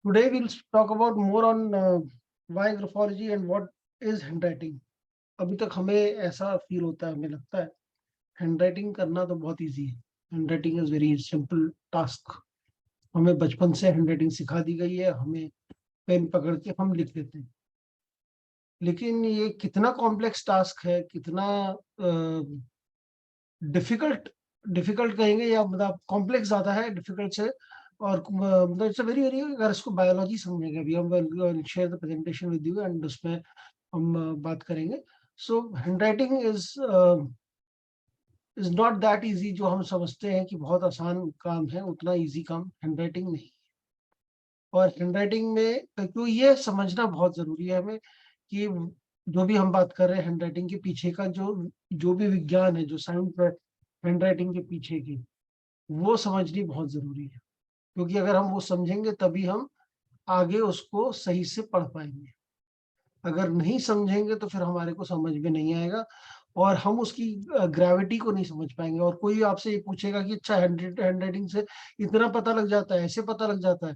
Today we'll talk about more on why graphology and what is handwriting. अभी तक हमें ऐसा फील होता है, हमें लगता है हैंडराइटिंग करना तो बहुत इजी है. Handwriting is very simple task. हमें बचपन से हैंडराइटिंग सिखा दी गई है, हमें पेन पकड़ के हम लिख देते हैं. लेकिन ये कितना कॉम्प्लेक्स टास्क है, कितना डिफिकल्ट डिफिकल्ट कहेंगे या मतलब कॉम्प्लेक्स ज्यादा है डिफिकल्ट से. और मतलब इट्स वेरी वेरी, अगर इसको बायोलॉजी समझेंगे, अभी हम share the presentation with you and उसमें हम बात करेंगे. So handwriting is not that easy जो हम समझते हैं कि बहुत आसान काम है, उतना इजी काम हैंडराइटिंग नहीं. और हैंडराइटिंग में क्यों ये समझना बहुत जरूरी है हमें कि जो भी हम बात कर रहे हैं हैंडराइटिंग के पीछे का जो जो भी विज्ञान है, जो साइंस है हैंडराइटिंग के पीछे की, वो समझनी बहुत जरूरी है. क्योंकि अगर हम वो समझेंगे तभी हम आगे उसको सही से पढ़ पाएंगे. अगर नहीं समझेंगे तो फिर हमारे को समझ में नहीं आएगा और हम उसकी ग्रेविटी को नहीं समझ पाएंगे. और कोई आपसे ये पूछेगा कि अच्छा हैंडराइटिंग से इतना पता लग जाता है, ऐसे पता लग जाता है,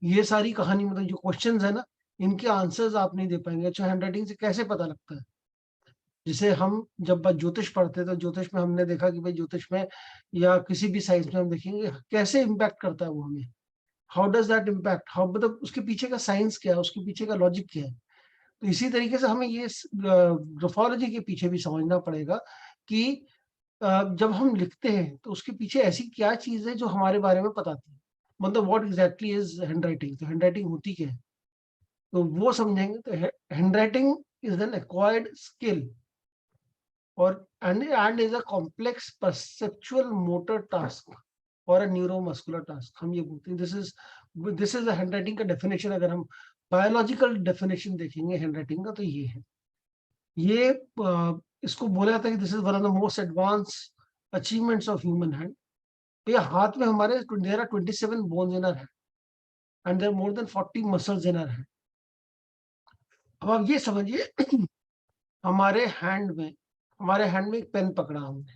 ये सारी कहानी मतलब जो क्वेश्चंस है ना, इनके आंसर्स आप नहीं दे पाएंगे. अच्छा हैंडराइटिंग से कैसे पता लगता है? जिसे हम जब ज्योतिष पढ़ते तो ज्योतिष में हमने देखा कि भाई ज्योतिष में या किसी भी साइंस में हम देखेंगे कैसे इम्पैक्ट करता है वो हमें. How does that impact, how मतलब उसके पीछे का साइंस क्या है, उसके पीछे का लॉजिक क्या है. तो इसी तरीके से हमें ये ग्राफोलॉजी के पीछे भी समझना पड़ेगा कि जब हम लिखते हैं तो उसके पीछे ऐसी क्या चीज है जो हमारे बारे में बताती है. मतलब व्हाट एग्जैक्टली इज हैंडराइटिंग, तो हैंडराइटिंग होती क्या है, तो वो समझेंगे. तो handwriting is an acquired skill और and is a complex perceptual motor task और अ न्यूरोमस्कुलर टास्क. हम ये बोलते हैं दिस इज हैंडराइटिंग का डेफिनेशन. अगर हम बायोलॉजिकल डेफिनेशन देखेंगे हैंडराइटिंग का तो ये है. ये इसको बोला जाता है कि this is one of the most advance achievements of human hand. तो ये हाथ में हमारे there are 27 bones in our hand and there more than 40 muscles in our hand. अब आप ये समझिए हमारे हैंड में एक पेन पकड़ा हमने.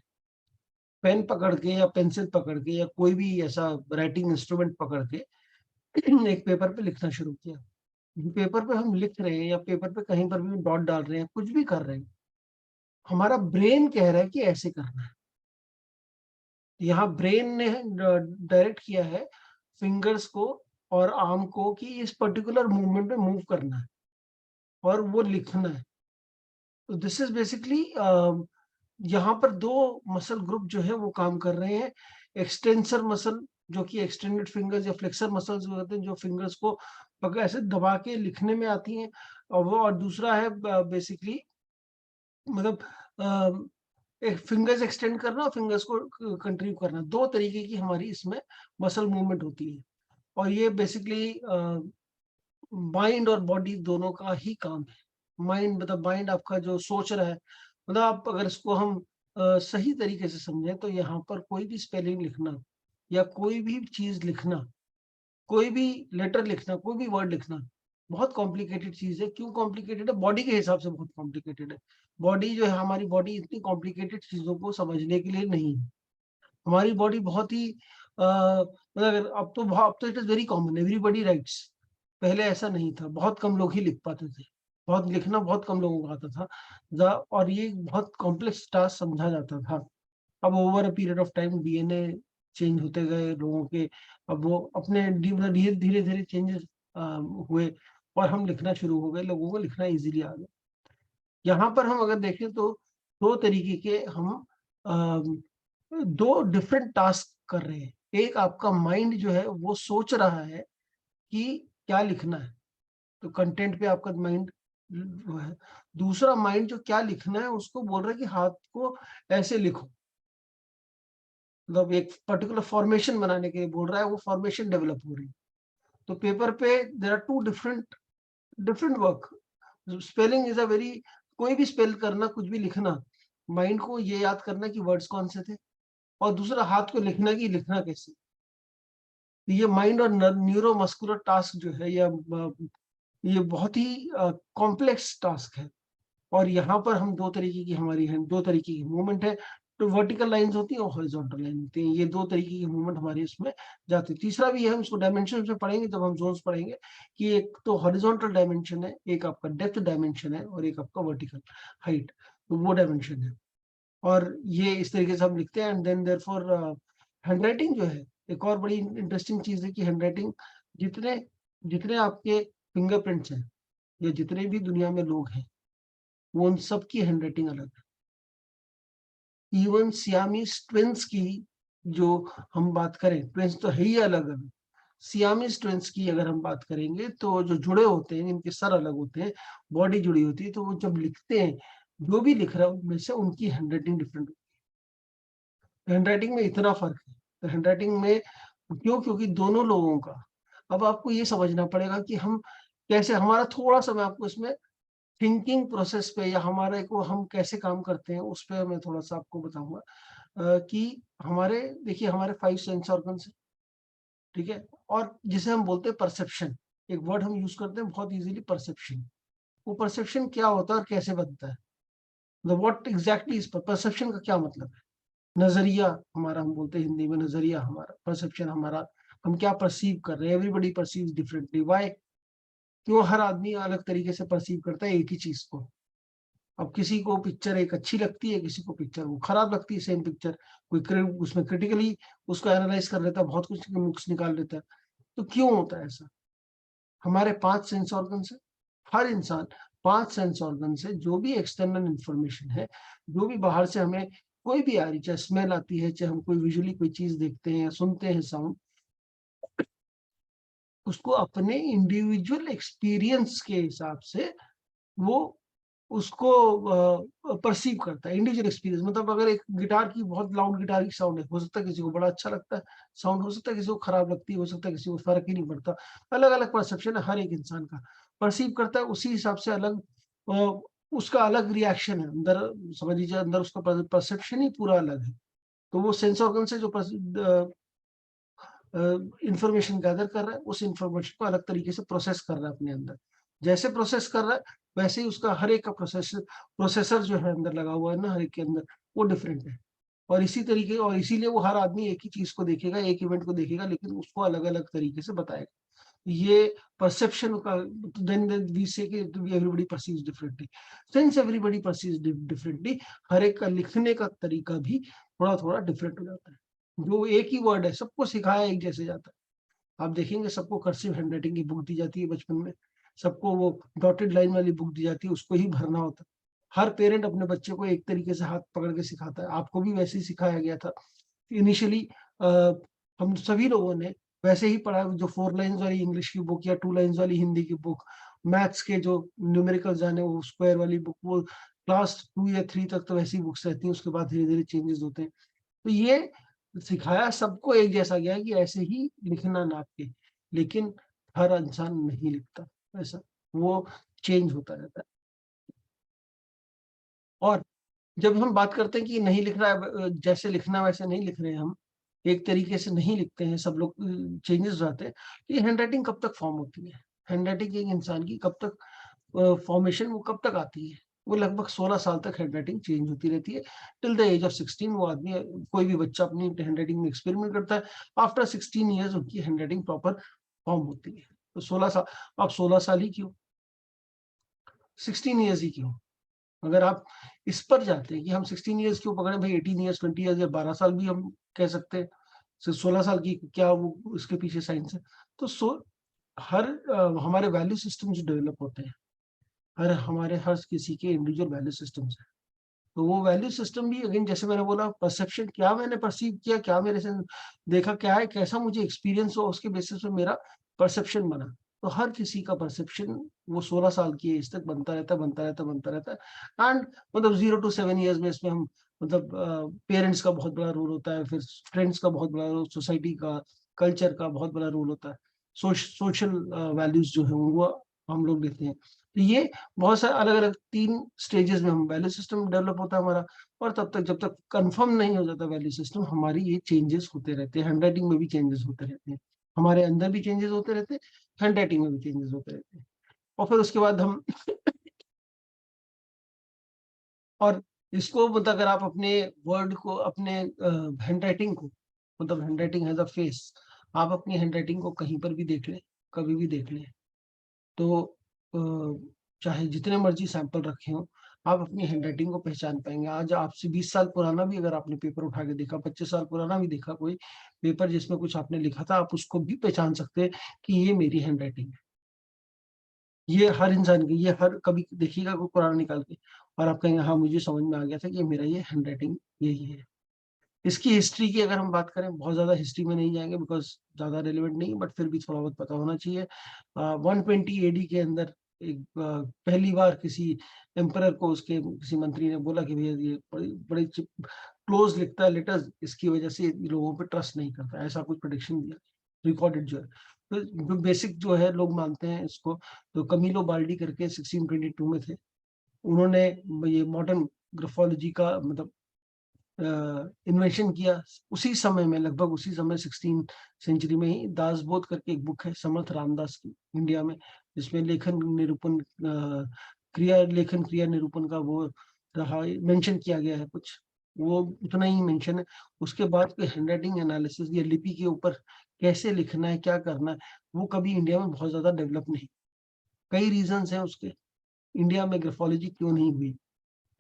पेन पकड़ के या पेंसिल पकड़ के या कोई भी ऐसा राइटिंग इंस्ट्रूमेंट पकड़ के एक पेपर पे लिखना शुरू किया. पेपर पे हम लिख रहे हैं या पेपर पे कहीं पर भी डॉट डाल रहे हैं, कुछ भी कर रहे हैं, हमारा ब्रेन कह रहा है कि ऐसे करना है. यहाँ ब्रेन ने डायरेक्ट किया है फिंगर्स को और आर्म को कि इस पर्टिकुलर मूवमेंट में मूव करना है और वो लिखना है. तो दिस इज बेसिकली यहाँ पर दो मसल ग्रुप जो है वो काम कर रहे हैं. एक्सटेंसर मसल जो कि एक्सटेंडेड फिंगर्स या फ्लेक्सर मसल्स होते हैं जो फिंगर्स को ऐसे दबा के लिखने में आती हैं. और वो, और दूसरा है बेसिकली मतलब एक फिंगर्स एक्सटेंड करना और फिंगर्स को कंट्रीब्यूट करना. दो तरीके की हमारी इसमें मसल मूवमेंट होती है. और ये बेसिकली माइंड और बॉडी दोनों का ही काम है. माइंड मतलब माइंड आपका जो सोच रहा है, मतलब आप अगर इसको हम सही तरीके से समझें तो यहाँ पर कोई भी स्पेलिंग लिखना या कोई भी चीज लिखना, कोई भी लेटर लिखना, कोई भी वर्ड लिखना बहुत कॉम्प्लिकेटेड चीज है. क्यों कॉम्प्लिकेटेड है? बॉडी के हिसाब से बहुत कॉम्प्लिकेटेड है. बॉडी जो है, हमारी बॉडी इतनी कॉम्प्लिकेटेड चीजों को समझने के लिए नहीं है. हमारी बॉडी बहुत ही मतलब अब तो it is very common, everybody rights. पहले ऐसा नहीं था, बहुत कम लोग ही लिख पाते थे, बहुत लिखना बहुत कम लोगों को आता था. और ये बहुत कॉम्प्लेक्स टास्क समझा जाता था. अब over a period of time DNA change होते गए लोगों के. अब वो अपने धीरे धीरे धीरे चेंजेस हुए और हम लिखना शुरू हो गए, लोगों को लिखना इजीली आ गया. यहाँ पर हम अगर देखें तो दो तरीके के हम अम, दो डिफरेंट टास्क कर रहे हैं. एक आपका माइंड जो है वो सोच रहा है कि क्या लिखना है, तो कंटेंट पे आपका माइंड वो है. दूसरा माइंड जो क्या लिखना है उसको बोल रहा है कि हाथ को ऐसे लिखो, मतलब एक पर्टिकुलर फॉर्मेशन बनाने के लिए बोल रहा है, वो फॉर्मेशन डेवलप हो रही है. तो पेपर पे there are two different different work. Spelling is a very, कोई भी स्पेल करना, कुछ भी लिखना, माइंड को ये याद करना कि वर्ड्स कौन से थे, और दूसरा हाथ को लिखना कि लिखना कैसे. ये माइंड और न्यूरोमस्कुलर टास्क जो है ये बहुत ही कॉम्प्लेक्स टास्क है. और यहाँ पर हम दो तरीके की हमारी है, दो तरीके की मूवमेंट है. तो वर्टिकल लाइंस होती हैं और हॉरिजॉन्टल लाइन होती हैं। ये दो तरीके की मूवमेंट हमारी इसमें जाती है। तीसरा भी है, हम इसको डायमेंशन में पढ़ेंगे जब हम जोन्स पढ़ेंगे, कि एक तो हॉरिजॉन्टल डायमेंशन है, एक आपका डेप्थ डायमेंशन है, और एक आपका वर्टिकल हाइट, तो वो डायमेंशन है। और ये इस तरीके से हम लिखते हैं। एंड देन देयरफॉर हैंडराइटिंग जो है, एक और बड़ी इंटरेस्टिंग चीज है कि हैंडराइटिंग, जितने जितने आपके फिंगरप्रिंट्स हैं या जितने भी दुनिया में लोग हैं, वो उन सब की हैंडराइटिंग अलग है। इवन सियामीज ट्विंस की जो हम बात करें, ट्विंस तो है ही अलग अलग, सियामीज ट्विंस की अगर हम बात करेंगे तो जो जुड़े होते हैं, इनके सर अलग होते हैं, बॉडी जुड़ी होती है, तो वो जब लिखते हैं, जो भी लिख रहा है उनमें से उनकी हैंडराइटिंग डिफरेंट होती है। हैंडराइटिंग में इतना फर्क है, तो हैंडराइटिंग में क्यों? क्योंकि दोनों लोगों का, अब आपको ये समझना पड़ेगा कि हम कैसे, हमारा थोड़ा सा मैं आपको इसमें थिंकिंग प्रोसेस पे या हमारे को हम कैसे काम करते हैं उस पे मैं थोड़ा सा आपको बताऊंगा। कि हमारे, देखिए हमारे 5 सेंस ऑर्गन्स हैं, ठीक है, और जिसे हम बोलते हैं परसेप्शन, एक वर्ड हम यूज करते हैं बहुत इजीली, परसेप्शन। वो परसेप्शन क्या होता है और कैसे बनता है, मतलब व्हाट एग्जैक्टली इज परसेप्शन का क्या मतलब है? नजरिया हमारा, हम बोलते हैं हिंदी में नजरिया हमारा, परसेप्शन हमारा, हम क्या परसीव कर रहे हैं। Everybody perceives differently, why? क्यों? हर आदमी अलग तरीके से परसीव करता है एक ही चीज को। अब किसी को पिक्चर एक अच्छी लगती है, किसी को पिक्चर वो खराब लगती है, सेम पिक्चर, कोई उसमें क्रिटिकली उसको एनालाइज कर लेता है, बहुत कुछ नुक्स निकाल लेता है। तो क्यों होता है ऐसा? हमारे 5 सेंस ऑर्गन से, हर इंसान 5 सेंस ऑर्गन से जो भी एक्सटर्नल इंफॉर्मेशन है, जो भी बाहर से हमें कोई भी आ रही, चाहे स्मेल आती है, चाहे हम कोई विजुअली कोई चीज देखते हैं या सुनते हैं साउंड, उसको अपने इंडिविजुअल एक्सपीरियंस के हिसाब से वो उसको परसीव करता है। इंडिविजुअल एक्सपीरियंस मतलब अगर एक गिटार की बहुत लाउड गिटार की साउंड है, हो सकता है किसी को बड़ा अच्छा लगता है साउंड, हो सकता है किसी को खराब लगती है, हो सकता है किसी को फर्क ही नहीं पड़ता। अलग अलग परसेप्शन है हर एक इंसान का, परसीव करता है उसी हिसाब से अलग, अ, उसका अलग रिएक्शन है अंदर, समझ लीजिए अंदर उसका परसेप्शन ही पूरा अलग है। तो वो सेंस ऑर्गन से जो इंफॉर्मेशन गैदर कर रहा है, उस इंफॉर्मेशन को अलग तरीके से प्रोसेस कर रहा है अपने अंदर। जैसे प्रोसेस कर रहा है, वैसे ही उसका हर एक का प्रोसेसर जो है अंदर लगा हुआ है ना, हर एक के अंदर, वो डिफरेंट है। और इसी तरीके, और इसीलिए वो हर आदमी एक ही चीज को देखेगा, एक इवेंट को देखेगा, लेकिन उसको अलग अलग तरीके से बताएगा। ये परसेप्शन का, देन वी से कि everybody perceives differently. Since everybody perceives differently, हर एक का लिखने का तरीका भी थोड़ा थोड़ा डिफरेंट हो जाता है। जो एक ही वर्ड है, सबको सिखाया एक जैसे जाता है। आप देखेंगे सबको कर्सिव हैंडराइटिंग की बुक दी जाती है बचपन में, सबको वो डॉटेड लाइन वाली बुक दी जाती है, उसको ही भरना होता है। हर पेरेंट अपने बच्चे को एक तरीके से हाथ पकड़ के सिखाता है, आपको भी वैसे ही सिखाया गया था इनिशियली। हम सभी लोगों ने वैसे ही पढ़ा, जो 4 लाइन्स वाली इंग्लिश की बुक या 2 लाइन्स वाली हिंदी की बुक, मैथ्स के जो न्यूमेरिकल्स जाने वो स्क्वायर वाली बुक, वो क्लास 2 या 3 तक तो वैसी बुक्स रहती हैं, उसके बाद धीरे धीरे चेंजेस होते हैं। तो ये सिखाया सबको एक जैसा गया है कि ऐसे ही लिखना नाप के, लेकिन हर इंसान नहीं लिखता ऐसा, वो चेंज होता रहता है। और जब हम बात करते हैं कि नहीं लिख रहा है, जैसे लिखना वैसे नहीं लिख रहे हैं हम, एक तरीके से नहीं लिखते हैं सब लोग, चेंजेस आते हैं। ये हैंडराइटिंग कब तक फॉर्म होती है? हैंडराइटिंग एक इंसान की कब तक फॉर्मेशन, वो कब तक आती है? वो लगभग 16 साल तक हैंडराइटिंग चेंज होती रहती है। टिल द एज ऑफ 16 वो आदमी, कोई भी बच्चा अपनी हैंडराइटिंग में एक्सपेरिमेंट करता है। आफ्टर 16 ईयर्स उनकी हैंडराइटिंग प्रॉपर फॉर्म होती है। तो 16 साल, अब 16 साल ही क्यों, 16 ईयर्स ही क्यों? अगर आप इस पर जाते हैं कि हम 16 ईयर्स क्यों पकड़े भाई, 18 ईयर्स, 20 ईयर्स या 12 साल भी हम कह सकते हैं, सिर्फ 16 साल की क्या वो उसके पीछे साइंस है? तो हर हमारे वैल्यू सिस्टम जो डेवलप होते हैं, हर किसी के इंडिविजुअल वैल्यू सिस्टम्स हैं। तो वो वैल्यू सिस्टम भी अगेन, जैसे मैंने बोला, परसेप्शन, क्या मैंने परसीव किया, क्या मेरे से देखा, क्या है, कैसा मुझे एक्सपीरियंस हुआ, उसके बेसिस पे मेरा परसेप्शन बना। तो हर किसी का परसेप्शन वो 16 साल की एज तक बनता रहता है, बनता रहता है, बनता रहता है। एंड मतलब 0 to 7 ईयर्स में इसमें हम, मतलब पेरेंट्स का बहुत बड़ा रोल होता है, फिर फ्रेंड्स का बहुत बड़ा रोल, सोसाइटी का, कल्चर का बहुत बड़ा रोल होता है, सोशल वैल्यूज जो है वो हम लोग लेते हैं। तो ये बहुत सारे अलग-अलग 3 स्टेजेस में हम वैल्यू सिस्टम डेवलप होता है हमारा। और तब तक जब तक कंफर्म नहीं हो जाता वैल्यू सिस्टम, हमारी ये चेंजेस होते रहते हैं, हैंडराइटिंग में भी चेंजेस होते रहते हैं। हमारे अंदर भी चेंजेस होते रहते हैं, हैंडराइटिंग में भी चेंजेस होते रहते हैं। और फिर उसके बाद हम और इसको मतलब अगर आप अपने वर्ड को, अपने हैंडराइटिंग को, मतलब हैंडराइटिंग हैज़ अ फेस, आप अपनी हैंडराइटिंग को कहीं पर भी देख लें, कभी भी देख लें, तो चाहे जितने मर्ज़ी सैंपल रखे हों, आप अपनी हैंडराइटिंग को पहचान पाएँगे। आज आपसे 20 साल पुराना भी अगर आपने पेपर उठा के देखा, 25 साल पुराना भी देखा कोई पेपर जिसमें कुछ आपने लिखा था, आप उसको भी पहचान सकते हैं कि ये मेरी हैंडराइटिंग है। ये हर इंसान की, ये हर कभी देखिएगा कोई कुरान निकाल के और आप कहेंगे हाँ, मुझे समझ में आ गया था कि मेरा ये हैंडराइटिंग यही है। इसकी हिस्ट्री की अगर हम बात करें, बहुत ज़्यादा हिस्ट्री में नहीं जाएँगे बिकॉज़ ज़्यादा रिलेवेंट नहीं है, बट फिर भी थोड़ा बहुत पता होना चाहिए। 120 एडी के अंदर एक पहली बार किसी एम्परर को उसके किसी मंत्री ने बोला कि भैया ये बड़ी बड़ी च क्लोज़ लिखता है लेटर्स, इसकी वजह से लोगों पे ट्रस्ट नहीं करता है, ऐसा कुछ प्रेडिक्शन दिया, रिकॉर्डेड जो है। तो जो बेसिक जो है लोग मानते हैं इसको, तो कमीलो बाल्डी करके 1622 में थे। उन्होंने ये मॉडर्न ग्राफोलॉजी का मतलब इन्वेंशन किया। उसी समय में, लगभग उसी समय 16 सेंचुरी में ही दासबोध करके एक बुक है समर्थ रामदास की इंडिया में, जिसमें लेखन निरूपण लेखन क्रिया निरूपण का वो रहा, मेंशन किया गया है कुछ, वो उतना ही मेंशन है। उसके बाद कोई हैंडराइटिंग एनालिसिस या लिपि के ऊपर कैसे लिखना है, क्या करना है, वो कभी इंडिया में बहुत ज़्यादा डेवलप नहीं। कई रीज़न्स हैं उसके, इंडिया में ग्राफोलॉजी क्यों नहीं हुई?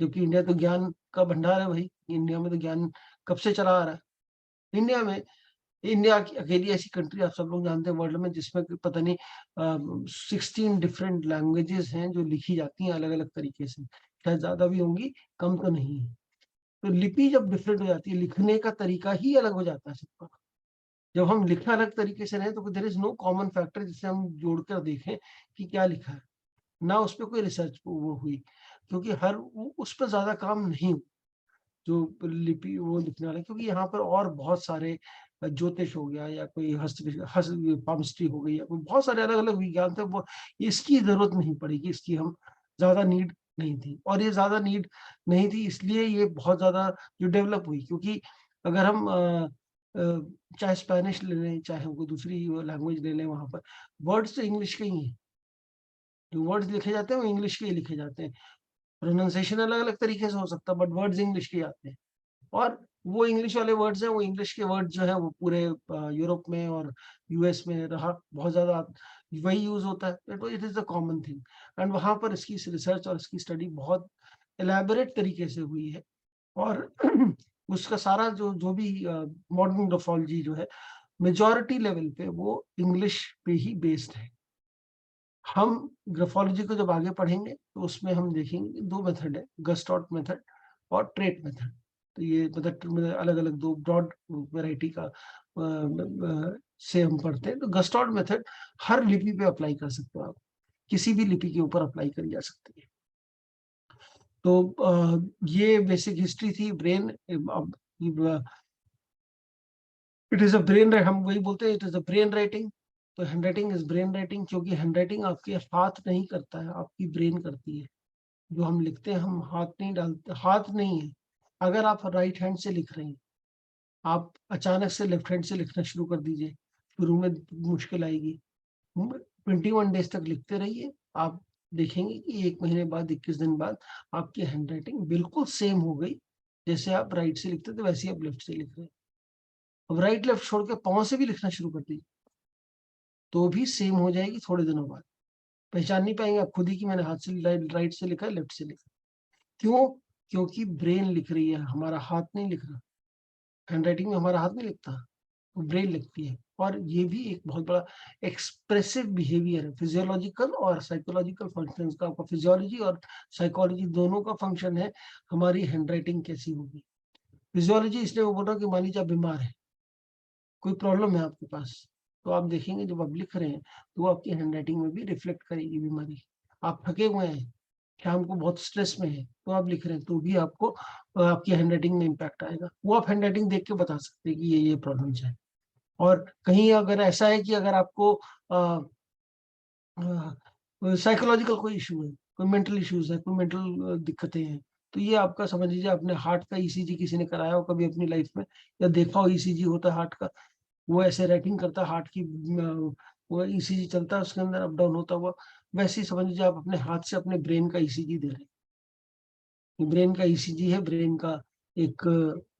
क्योंकि इंडिया तो ज्ञान का भंडार है भाई, इंडिया में तो ज्ञान कब से चला आ रहा है। इंडिया में, इंडिया की अकेली ऐसी कंट्री आप सब लोग जानते हैं वर्ल्ड में जिसमें कि पता नहीं 16 डिफरेंट लैंग्वेजेज़ हैं जो लिखी जाती हैं अलग-अलग तरीके से। शायद ज़्यादा भी होंगी, कम तो नहीं है। तो लिपि जब डिफरेंट हो जाती है, लिखने का तरीका ही अलग हो जाता है सबका। जब हम लिखना अलग तरीके से रहे तो there is no common factor जिसे हम जोड़कर देखें कि क्या लिखा है। ना उसपे कोई रिसर्च वो हुई, क्योंकि हर उ उस पे ज़्यादा काम नहीं हुआ। जो लिपि वो लिखने वाला है, क्योंकि यहाँ पर और बहुत सारे ज्योतिष हो गया या कोई पामस्ट्री हो गई या कोई बहुत सारे अलग-अलग विज्ञान थे, वो इसकी ज़रूरत नहीं पड़ेगी, इसकी हम ज़्यादा नीड नहीं थी और ये ज़्यादा नीड नहीं थी इसलिए ये बहुत ज़्यादा जो डेवलप हुई, क्योंकि अगर हम चाहे स्पेनिश ले लें, चाहे कोई दूसरी लैंग्वेज ले लें, वहाँ पर वर्ड्स तो इंग्लिश के ही हैं। जो वर्ड्स लिखे जाते हैं वो इंग्लिश के ही लिखे जाते हैं। प्रोनंसिएशन अलग-अलग तरीके से हो सकता है बट वर्ड्स इंग्लिश के ही आते हैं। और वो इंग्लिश वाले वर्ड्स हैं, वो इंग्लिश के वर्ड्स जो हैं वो पूरे यूरोप में और यूएस में रहा बहुत ज़्यादा वही यूज़ होता है। तो it is the common thing and वहाँ पर इसकी रिसर्च और इसकी स्टडी बहुत एलैबोरेट तरीके से हुई है और उसका सारा जो जो भी मॉडर्न ग्राफोलॉजी जो है, मेजॉरिटी लेवल पे वो इंग्लिश पे ही बेस्ड है। हम ग्राफोलॉजी को जब आगे पढ़ेंगे तो उसमें हम देखेंगे कि 2 मेथड है, गस्टॉट मेथड और ट्रेट मेथड। तो ये मतलब अलग-अलग 2 ब्रॉड वैरायटी का से हम पढ़ते हैं। तो गस्टॉट मेथड हर लिपि पे अप्लाई कर सकते हो आप, किसी भी लिपि के ऊपर अप्लाई करी जा सकती है। तो ये बेसिक हिस्ट्री थी ब्रेन अब इट इज़ अ ब्रेन हम वही बोलते हैं it is a brain writing. तो हैंडराइटिंग इज़ ब्रेन राइटिंग क्योंकि हैंडराइटिंग आपके हाथ नहीं करता है, आपकी ब्रेन करती है। जो हम लिखते हैं हम हाथ नहीं डालते, हाथ नहीं है। अगर आप राइट हैंड से लिख रहे हैं, आप अचानक से लेफ्ट हैंड से लिखना शुरू कर दीजिए, शुरू में मुश्किल आएगी। 21 डेज़ तक लिखते रहिए, आप देखेंगे कि 1 महीने बाद, 21 दिन बाद आपकी हैंडराइटिंग बिल्कुल सेम हो गई। जैसे आप राइट से लिखते थे वैसे ही आप लेफ्ट से लिख रहे हैं। अब राइट लेफ्ट छोड़ के पाँव से भी लिखना शुरू कर दीजिए, तो भी सेम हो जाएगी थोड़े दिनों बाद। पहचान नहीं पाएँगे आप खुद ही कि मैंने हाथ से राइट से लिखा है, लेफ्ट से लिखा है। क्यों? क्योंकि ब्रेन लिख रही है, हमारा हाथ नहीं लिख रहा। हैंडराइटिंग में हमारा हाथ नहीं लिखता, वो ब्रेन लिखती है और ये भी एक बहुत बड़ा एक्सप्रेसिव बिहेवियर है। फिजियोलॉजिकल और साइकोलॉजिकल फंक्शंस का, आपका फिजियोलॉजी और साइकोलॉजी दोनों का फंक्शन है, हमारी हैंडराइटिंग कैसी होगी। फिजियोलॉजी इसलिए मैं बोल रहा हूँ कि मान लीजिए आप बीमार हैं, कोई प्रॉब्लम है आपके पास, तो आप देखेंगे जब आप लिख रहे हैं, तो वो आपकी हैंडराइटिंग में भी रिफ्लेक्ट करेगी बीमारी। आप थके हुए हैं, शाम को बहुत स्ट्रेस में है, तो आप लिख रहे हैं, तो भी आपको आपकी हैंडराइटिंग में इम्पैक्ट आएगा। वो आप हैंडराइटिंग देख के बता सकते हैं कि ये प्रॉब्लम्स हैं। और कहीं अगर ऐसा है कि अगर आपको साइकोलॉजिकल कोई इश्यू है, कोई मेंटल इश्यूज़ है, कोई मेंटल दिक्कतें हैं, तो ये आपका समझ लीजिए अपने हार्ट का ईसीजी किसी ने कराया हो कभी अपनी लाइफ में या देखा हो ईसीजी होता है हार्ट का, वो ऐसे राइटिंग करता है हार्ट की वो ईसीजी चलता है उसके अंदर अप डाउन होता हुआ, वैसे ही समझ लीजिए आप अपने हाथ से अपने ब्रेन का ईसीजी दे रहे हैं। ब्रेन का ईसीजी है, ब्रेन का एक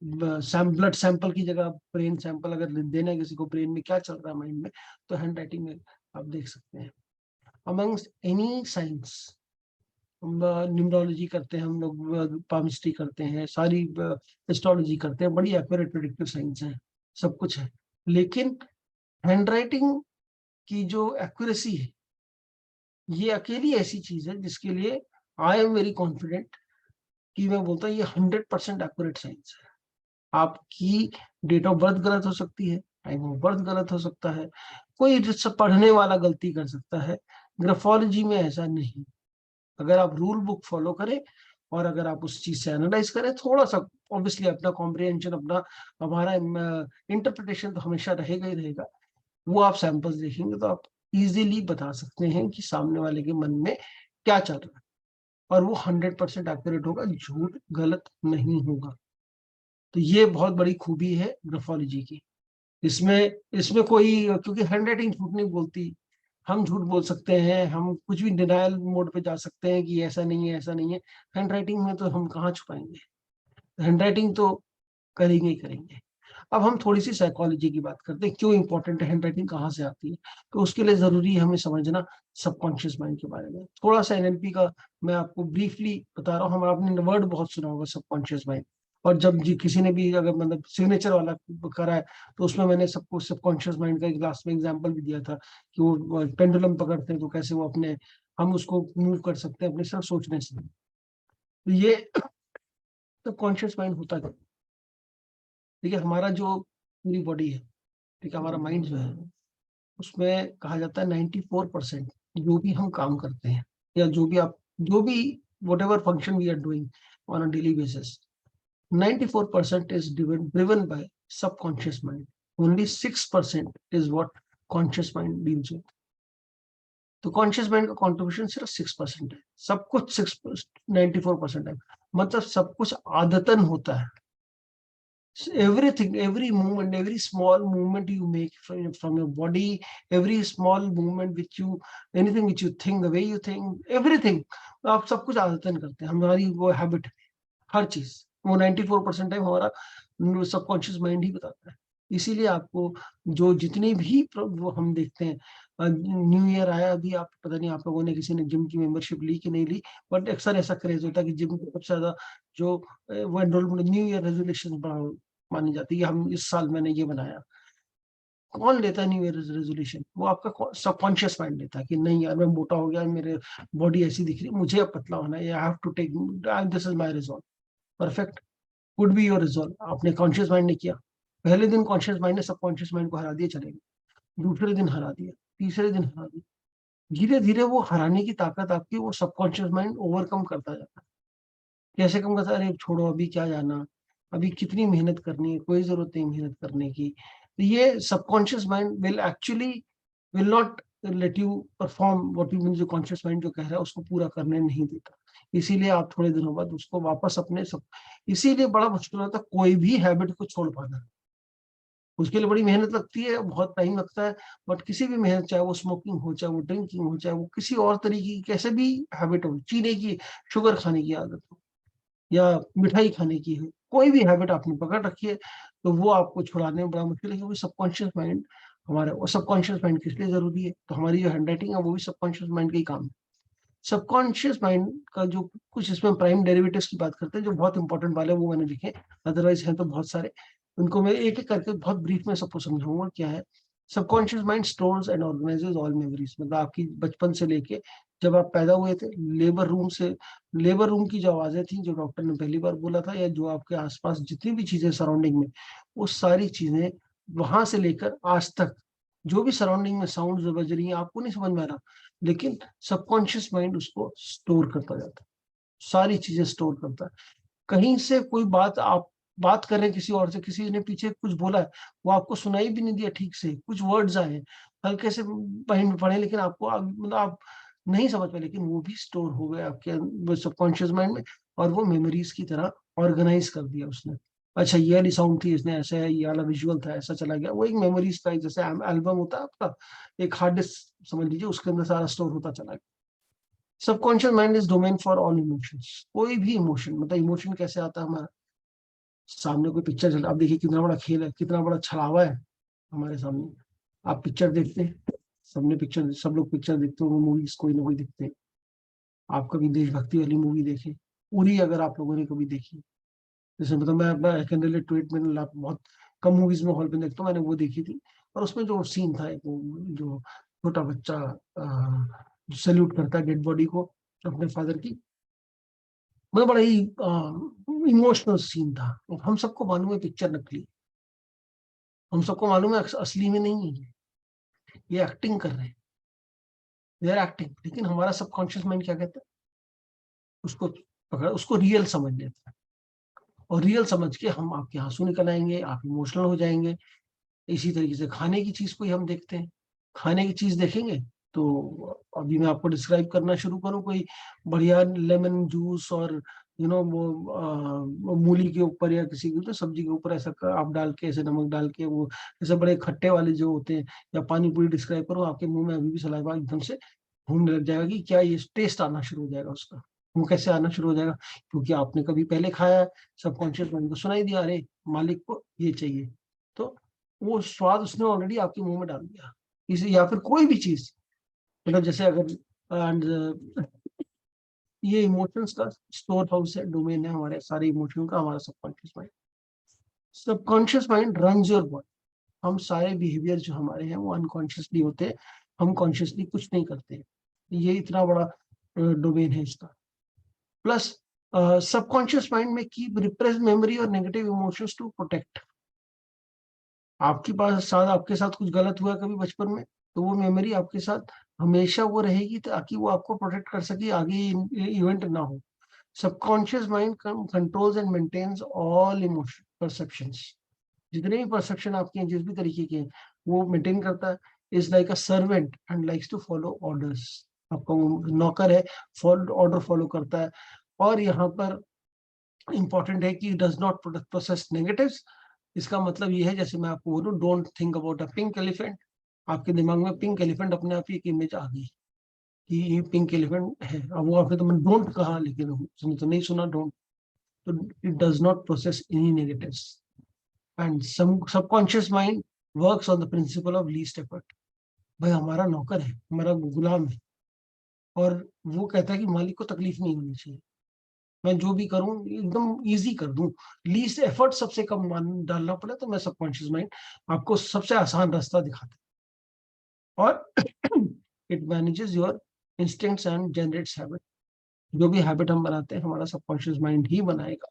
ब्लड सैंपल की जगह ब्रेन सैंपल अगर देना है किसी को, ब्रेन में क्या चल रहा है माइंड में, तो हैंड राइटिंग में आप देख सकते हैं। अमंग्स एनी साइंस, न्यूमरोलॉजी करते हैं हम लोग, पामिस्ट्री करते हैं, सारी एस्ट्रोलॉजी करते हैं, बड़ी एक्यूरेट प्रेडिक्टिव साइंस है, सब कुछ है, लेकिन हैंडराइटिंग की जो एक्यूरेसी है, ये अकेली ऐसी चीज है जिसके लिए आई एम वेरी कॉन्फिडेंट कि मैं बोलता हूँ ये 100% एक्यूरेट साइंस है। आपकी डेट ऑफ बर्थ गलत हो सकती है, टाइम ऑफ बर्थ गलत हो सकता है, कोई पढ़ने वाला गलती कर सकता है, ग्राफोलॉजी में ऐसा नहीं। अगर आप रूल बुक फॉलो करें और अगर आप उस चीज से एनालाइज करें थोड़ा सा, ऑब्वियसली अपना कॉम्प्रिहेंशन, अपना हमारा इंटरप्रिटेशन तो हमेशा रहेगा ही रहेगा, वो आप सैंपल्स देखेंगे तो आप इजीली बता सकते हैं कि सामने वाले के मन में क्या चल रहा है, और वो 100% एक्यूरेट होगा, झूठ गलत नहीं होगा। तो ये बहुत बड़ी खूबी है ग्राफोलॉजी की। इसमें इसमें कोई, क्योंकि हैंडराइटिंग झूठ नहीं बोलती, हम झूठ बोल सकते हैं, हम कुछ भी डिनायल मोड पे जा सकते हैं कि ऐसा नहीं है, ऐसा नहीं है। हैंडराइटिंग में तो हम कहाँ छुपाएंगे, हैंडराइटिंग तो करेंगे ही करेंगे। अब हम थोड़ी सी साइकोलॉजी की बात करते हैं, क्यों इंपॉर्टेंट है हैंडराइटिंग, कहाँ से आती है। तो उसके लिए जरूरी है हमें समझना सबकॉन्शियस माइंड के बारे में। थोड़ा सा एनएलपी का मैं आपको ब्रीफली बता रहा हूँ। हम आपने वर्ड बहुत सुना होगा सबकॉन्शियस माइंड, और जब जी किसी ने भी अगर मतलब सिग्नेचर वाला करा है तो उसमें मैंने सबको सबकॉन्शियस माइंड का एक लास्ट में एग्जाम्पल भी दिया था कि वो पेंडुलम पकड़ते हैं तो कैसे वो अपने, हम उसको मूव कर सकते हैं अपने सिर्फ सोचने से। तो ये सबकॉन्शियस माइंड होता क्या, ठीक है, हमारा जो पूरी बॉडी है, ठीक है, हमारा माइंड जो है, उसमें कहा जाता है 94% जो भी हम काम करते हैं, या जो भी आप, जो भी whatever function we are doing on a daily basis, 94% is driven by subconscious mind. Only 6% is what conscious mind deals with. तो कॉन्शियस माइंड का कॉन्ट्रीब्यूशन सिर्फ 6% है, सब कुछ 94% है, मतलब सब कुछ आदतन होता है। Everything, every movement, every small movement you make from your body, every small movement which you, anything which you think, the way you think, everything, आप सब कुछ आदतन करते हैं, हमारी वो हैबिट, हर चीज, वो 94% टाइम हमारा सबकॉन्शियस माइंड ही बताता है। इसीलिए आपको जो जितनी भी वो हम देखते हैं, न्यू ईयर आया अभी, आप पता नहीं आप लोगों ने किसी ने जिम की मेंबरशिप ली कि नहीं ली, बट अक्सर ऐसा क्रेज होता है कि जिम को सबसे ज्यादा जो वो एनरोलमेंट, न्यू ईयर रेजोल्यूशन बड़ा मानी जाती है, हम इस साल मैंने ये बनाया। कौन लेता है न्यू ईयर रेजोल्यूशन, वो आपका सबकॉन्शियस माइंड लेता है कि नहीं यार मैं मोटा हो गया, मेरे बॉडी ऐसी दिख रही है, मुझे अब पतला होना है, I have to take, this is my resolve. Perfect, could be your resolve, आपने कॉन्शियस माइंड ने किया, पहले दिन कॉन्शियस माइंड ने सबकॉन्शियस माइंड को हरा दिया, चलेगा, दूसरे दिन हरा दिया, तीसरे दिन हरा दिया, धीरे धीरे वो हराने की ताकत आपकी वो सबकॉन्शियस माइंड ओवरकम करता जाता है। कैसे कम करता है, अरे छोड़ो अभी क्या जाना, अभी कितनी मेहनत करनी है, कोई जरूरत नहीं मेहनत करने की। तो ये subconscious mind will actually will not let you perform what you mean, जो कॉन्शियस माइंड जो कह रहा है उसको पूरा करने नहीं देता। इसीलिए आप थोड़े दिनों बाद उसको वापस अपने सब, इसीलिए बड़ा मुश्किल होता है कोई भी हैबिट को छोड़ पाना, उसके लिए बड़ी मेहनत लगती है, बहुत टाइम लगता है। बट किसी भी मेहनत, चाहे वो स्मोकिंग हो, चाहे वो ड्रिंकिंग हो, चाहे वो किसी और तरीके की कैसे भी हैबिट हो, चीनी की, शुगर खाने की आदत हो, या मिठाई खाने की हो, कोई भी हैबिट आपने पकड़ रखी है, तो वो आपको छुड़ाने में बड़ा मुश्किल है, क्योंकि सबकॉन्शियस माइंड हमारा, और सबकॉन्शियस माइंड किस लिए जरूरी है, तो हमारी जो हैंडराइटिंग है वो भी सबकॉन्शियस माइंड का ही काम है। सबकॉन्शियस माइंड का जो कुछ इसमें प्राइम डेरिवेटिव्स की बात करते हैं जो बहुत इंपॉर्टेंट वाले, वो मैंने लिखे, अदरवाइज हैं तो बहुत सारे, उनको मैं एक एक करके बहुत ब्रीफ में सबको समझाऊंगा क्या है। Subconscious mind stores and organises all memories, मतलब आपकी बचपन से लेके जब आप पैदा हुए थे, लेबर रूम से, लेबर रूम की जो आवाजें थी जो डॉक्टर ने पहली बार बोला था, या जो आपके आसपास जितनी भी चीजें सराउंडिंग में, वो सारी चीजें वहां से लेकर आज तक, जो भी सराउंडिंग में साउंड बज रही है आपको नहीं समझ में आ रहा, लेकिन सबकॉन्शियस माइंड उसको स्टोर करता जाता है, सारी चीजें स्टोर करता है। कहीं से कोई बात आप बात कर रहे हैं किसी और से, किसी ने पीछे कुछ बोला है, वो आपको सुनाई भी नहीं दिया ठीक से, कुछ वर्ड्स आए हल्के से वहीं में पढ़े, लेकिन आपको मतलब आप नहीं समझ पाए, लेकिन वो भी स्टोर हो गए आपके सबकॉन्शियस माइंड में, और वो मेमोरीज की तरह ऑर्गेनाइज कर दिया उसने। अच्छा ये वाली साउंड थी, इसने ऐसा है, ये वाला विजुअल था, ऐसा चला गया, वो एक मेमोरीज का, जैसे एल्बम होता है आपका, एक हार्ड डिस्क समझ लीजिए, उसके अंदर सारा स्टोर होता चला गया। Subconscious mind is domain for all emotions. कोई भी इमोशन, मतलब इमोशन कैसे आता है हमारा, सामने कोई पिक्चर चल रहा, आप देखिए कितना बड़ा खेल है, कितना बड़ा छलावा है हमारे सामने। आप पिक्चर देखते हैं, सबने पिक्चर, सब लोग पिक्चर देखते हो, मूवीज कोई ना कोई देखते हैं। आप कभी देशभक्ति वाली मूवी देखें, पूरी अगर आप लोगों ने कभी देखी, जैसे मतलब मैं कैन रिलेट टू इट, मैंने बहुत कम मूवीज में हॉल पे देखता हूँ, मैंने वो देखी थी। और उसमें जो सीन था, एक वो जो छोटा बच्चा जो सैल्यूट करता है डेड बॉडी को अपने फादर की, मतलब बड़ा ही इमोशनल सीन था। और हम सबको मालूम है पिक्चर नकली, हम सबको मालूम है असली में नहीं है, ये एक्टिंग कर रहे हैं, दे आर एक्टिंग। लेकिन हमारा सबकॉन्शियस माइंड क्या कहता है, उसको पकड़, उसको रियल समझ लेता है। और रियल समझ के हम, आपके आंसू निकल आएंगे, आप इमोशनल हो जाएंगे। इसी तरीके से खाने की चीज को ही हम देखते हैं, खाने की चीज देखेंगे तो अभी मैं आपको डिस्क्राइब करना शुरू करूं, कोई बढ़िया लेमन जूस और वो मूली के ऊपर या किसी की तो सब्जी के ऊपर ऐसा आप डाल के, ऐसे नमक डाल के, वो ऐसे बड़े खट्टे वाले जो होते हैं, या पानी पूरी डिस्क्राइब करो, आपके मुंह में अभी भी सलाइवा एकदम से घूमने लग जाएगा कि क्या ये टेस्ट आना शुरू हो जाएगा उसका। वो कैसे आना शुरू हो जाएगा, क्योंकि आपने कभी पहले खाया है, सबकॉन्शियस माइंड को सुनाई दिया, अरे मालिक को ये चाहिए, तो वो स्वाद उसने ऑलरेडी आपके मुंह में डाल दिया। इसे, या फिर कोई भी चीज, मतलब जैसे अगर and, ये इमोशंस का स्टोर हाउस है, डोमेन है हमारे सारे इमोशन का, हमारा subconscious mind. Subconscious mind runs your body. हम सारे बिहेवियर जो हमारे हैं वो अनकॉन्शियसली होते हैं, हम कॉन्शियसली कुछ नहीं करते। ये इतना बड़ा डोमेन है इसका। प्लस सबकॉन्शियस माइंड में कीप रिप्रेस मेमोरी और नेगेटिव इमोशंस टू प्रोटेक्ट। आपके पास साथ, आपके साथ कुछ गलत हुआ कभी बचपन में, तो वो मेमोरी आपके साथ हमेशा वो रहेगी, ताकि वो आपको प्रोटेक्ट कर सके, आगे इवेंट ना हो। Subconscious mind controls and maintains all emotion perceptions. जितने भी परसेप्शन आपके हैं, जिस भी तरीके के हैं, वो मेंटेन करता है। Is like a servant and likes to follow orders. आपका वो नौकर है, ऑर्डर फॉलो करता है। और यहाँ पर इंपॉर्टेंट है कि डज नॉट प्रोसेस नेगेटिव्स। इसका मतलब ये है, जैसे मैं आपको बोलूं, don't think about a pink elephant. आपके दिमाग में पिंक एलिफेंट अपने आप ही एक इमेज आ गई कि ये पिंक एलिफेंट है। अब वो आपने तो मैंने डोंट कहा, लेकिन उसने तो नहीं सुना डोंट। तो it does not process any negatives. And subconscious mind works on the principle of least effort. भाई हमारा नौकर है, हमारा गुलाम है, और वो कहता है कि मालिक को तकलीफ नहीं होनी चाहिए, मैं जो भी करूं एकदम इजी कर दूं, लीस्ट एफर्ट सबसे कम मान डालना पड़े, तो मैं सबकॉन्शियस माइंड आपको सबसे आसान रास्ता दिखाता है। और it manages your instincts and generates habit. जो भी हैबिट हम बनाते हैं, हमारा सबकॉन्शियस माइंड ही बनाएगा।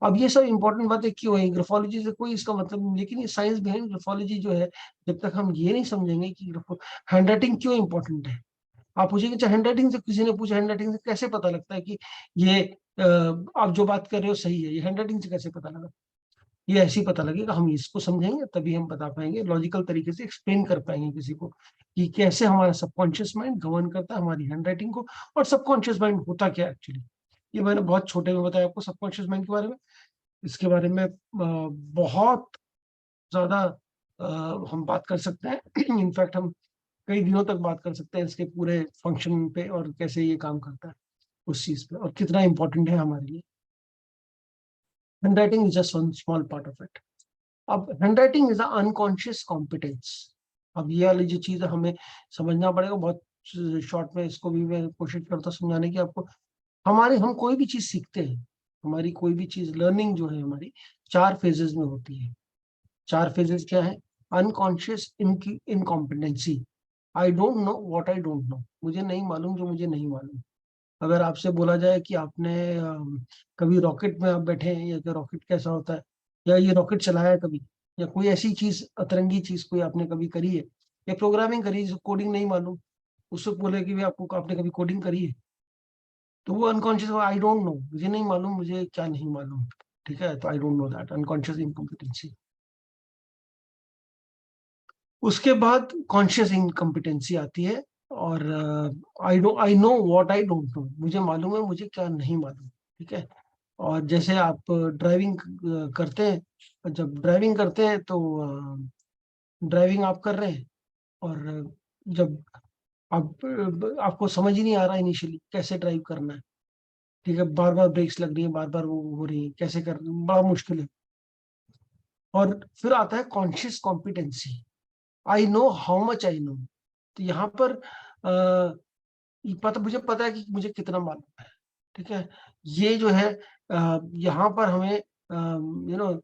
अब ये सब इंपॉर्टेंट बातें क्यों है, ग्राफोलॉजी से कोई इसका मतलब नहीं, लेकिन ये साइंस बिहाइंड ग्राफोलॉजी जो है, जब तक हम ये नहीं समझेंगे कि हैंड राइटिंग क्यों इंपॉर्टेंट है। आप पूछेंगे, अच्छा हैंड राइटिंग से, किसी ने पूछा हैंड राइटिंग से कैसे पता लगता है कि ये आप जो बात कर रहे हो सही है, ये हैंड राइटिंग से कैसे पता लगा। ये ऐसे ही पता लगेगा, हम इसको समझेंगे तभी हम बता पाएंगे, लॉजिकल तरीके से एक्सप्लेन कर पाएंगे किसी को कि कैसे हमारा सबकॉन्शियस माइंड गवर्न करता है हमारी हैंड राइटिंग को, और सबकॉन्शियस माइंड होता क्या एक्चुअली। ये मैंने बहुत छोटे में बताया आपको सबकॉन्शियस माइंड के बारे में। इसके बारे में बहुत ज्यादा हम बात कर सकते हैं। इनफैक्ट हम कई दिनों तक बात कर सकते हैं इसके पूरे फंक्शन पे, और कैसे ये काम करता है उस चीज पे, और कितना इंपॉर्टेंट है हमारे लिए। Handwriting is just one small part of it. अब handwriting is unconscious competence. अब ये वाली जो चीज है, हमें समझना पड़ेगा बहुत शॉर्ट में, इसको भी मैं कोशिश करता हूँ समझाने की आपको। हमारे, हम कोई भी चीज सीखते हैं, हमारी कोई भी चीज लर्निंग जो है हमारी, 4 फेजेस में होती है। 4 फेजेस क्या है, unconscious incompetency. I don't know what I don't know, मुझे नहीं मालूम जो मुझे नहीं मालूम। अगर आपसे बोला जाए कि आपने कभी रॉकेट में आप बैठे हैं, या कि रॉकेट कैसा होता है, या ये रॉकेट चलाया है कभी, या कोई ऐसी चीज, अतरंगी चीज कोई आपने कभी करी है, या प्रोग्रामिंग करी है, जिसको कोडिंग नहीं मालूम, उससे बोले कि भी आपको, आपने कभी कोडिंग करी है, तो वो अनकॉन्शियस, आई डोंट नो, मुझे नहीं मालूम, मुझे क्या नहीं मालूम। ठीक है, तो I don't know that, unconscious incompetency. उसके बाद कॉन्शियस इनकम्पिटेंसी आती है, और I know what I don't know, मुझे मालूम है मुझे क्या नहीं मालूम। ठीक है। और जैसे आप ड्राइविंग करते हैं, जब ड्राइविंग करते हैं तो ड्राइविंग आप कर रहे हैं, और जब अब आपको समझ ही नहीं आ रहा इनिशियली कैसे ड्राइव करना है, ठीक है, बार बार ब्रेक्स लग रही है, बार बार वो हो रही है, कैसे कर, बड़ा मुश्किल है। और फिर आता है conscious competency, I know how much I know. तो यहाँ पर मुझे पता है कि मुझे कितना मालूम है, ठीक है। ये जो है यहाँ पर हमें यू नो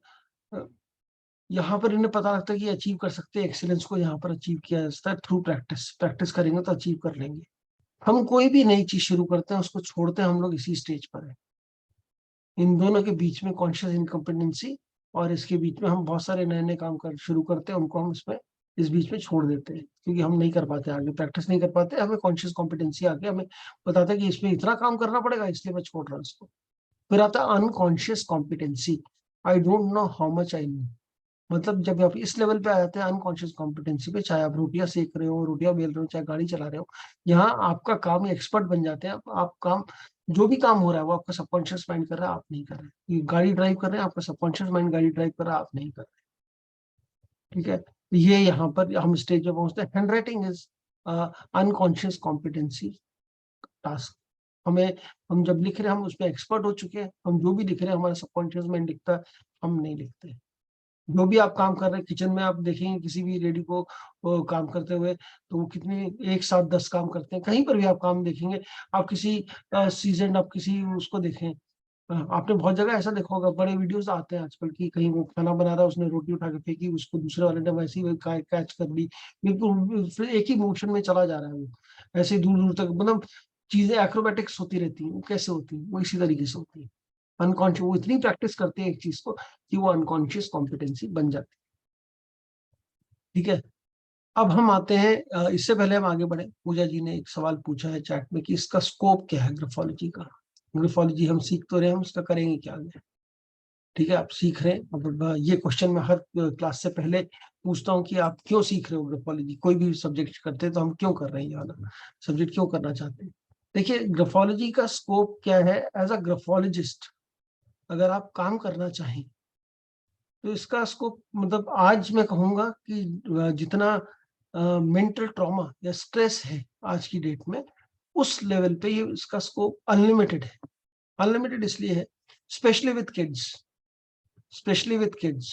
यहाँ पर इन्हें पता लगता है कि अचीव कर सकते हैं, एक्सीलेंस को यहाँ पर अचीव किया जा सकता है थ्रू प्रैक्टिस। प्रैक्टिस करेंगे तो अचीव कर लेंगे। हम कोई भी नई चीज शुरू करते हैं, उसको छोड़ते हैं हम लोग इसी स्टेज पर है। इन दोनों के बीच में कॉन्शियस इनकम्पिटेंसी, और इसके बीच में हम बहुत सारे नए नए काम कर शुरू करते हैं, उनको हम इसमें इस बीच में छोड़ देते हैं, क्योंकि हम नहीं कर पाते, आगे प्रैक्टिस नहीं कर पाते। हमें कॉन्शियस कॉम्पिटेंसी आके हमें बताता है कि इसमें इतना काम करना पड़ेगा, इसलिए मैं छोड़ रहा हूँ इसको। फिर आता है unconscious competency, I don't know how much I know. मतलब जब आप इस लेवल पे आ जाते हैं अनकॉन्शियस कॉम्पिटेंसी पे, चाहे आप रोटियां सेक रहे हो, रोटियां बेल रहे हो, चाहे गाड़ी चला रहे हो, यहाँ आपका काम एक्सपर्ट बन जाते हैं आप काम, जो भी काम हो रहा है वो आपका सबकॉन्शियस माइंड कर रहा है, आप नहीं कर रहे। ये गाड़ी ड्राइव कर रहे हैं, आपका सबकॉन्शियस माइंड गाड़ी ड्राइव कर रहा है, आप नहीं कर रहे, ठीक है। ये यहाँ पर हम स्टेज पे पहुंचते हैं, hand writing is unconscious competency task. हमें, हम जब लिख रहे हैं हम उस पर एक्सपर्ट हो चुके हैं, हम जो भी लिख रहे हैं हमारा सबकॉन्शियस माइंड लिखता है, हम नहीं लिखते। जो भी आप काम कर रहे हैं किचन में, आप देखेंगे किसी भी लेडी को वो काम करते हुए, तो वो कितने एक साथ 10 काम करते हैं। कहीं पर भी आप काम देखेंगे, आप किसी सीजन, आप किसी उसको देखें, आपने बहुत जगह ऐसा देखा होगा, बड़े वीडियोस आते हैं आजकल की, कहीं वो खाना बना रहा है, उसने रोटी उठा के फेंकी, उसको दूसरे वाले ने वैसे ही कैच कर ली, बिल्कुल फिर एक ही मोशन में चला जा रहा है वो, ऐसे दूर दूर तक, मतलब चीजें एक्रोबैटिक्स होती रहती हैं। वो कैसे होती है? वो इसी तरीके से होती है। अनकॉन्शियस, वो इतनी प्रैक्टिस करते हैं एक चीज को कि वो अनकॉन्शियस कॉम्पिटेंसी बन जाती है, ठीक है। अब हम आते हैं इससे पहले हम आगे बढ़े, पूजा जी ने एक सवाल पूछा है चैट में कि इसका स्कोप क्या है ग्राफोलॉजी का। ग्राफोलॉजी हम सीख तो रहे हैं, हम इसका करेंगे क्या आगे, ठीक है। आप सीख रहे हैं, अब ये क्वेश्चन मैं हर क्लास से पहले पूछता हूँ कि आप क्यों सीख रहे हो ग्राफोलॉजी। कोई भी सब्जेक्ट करते हैं तो हम क्यों कर रहे हैं, ये वाला सब्जेक्ट क्यों करना चाहते हैं। देखिए, ग्राफोलॉजी का स्कोप क्या है। एज अ ग्राफोलॉजिस्ट अगर आप काम करना चाहें तो इसका स्कोप, मतलब आज मैं कहूंगा कि जितना मेंटल ट्रॉमा या स्ट्रेस है आज की डेट में, उस लेवल पे ये इसका स्कोप अनलिमिटेड है। अनलिमिटेड इसलिए है, specially with kids, specially with kids.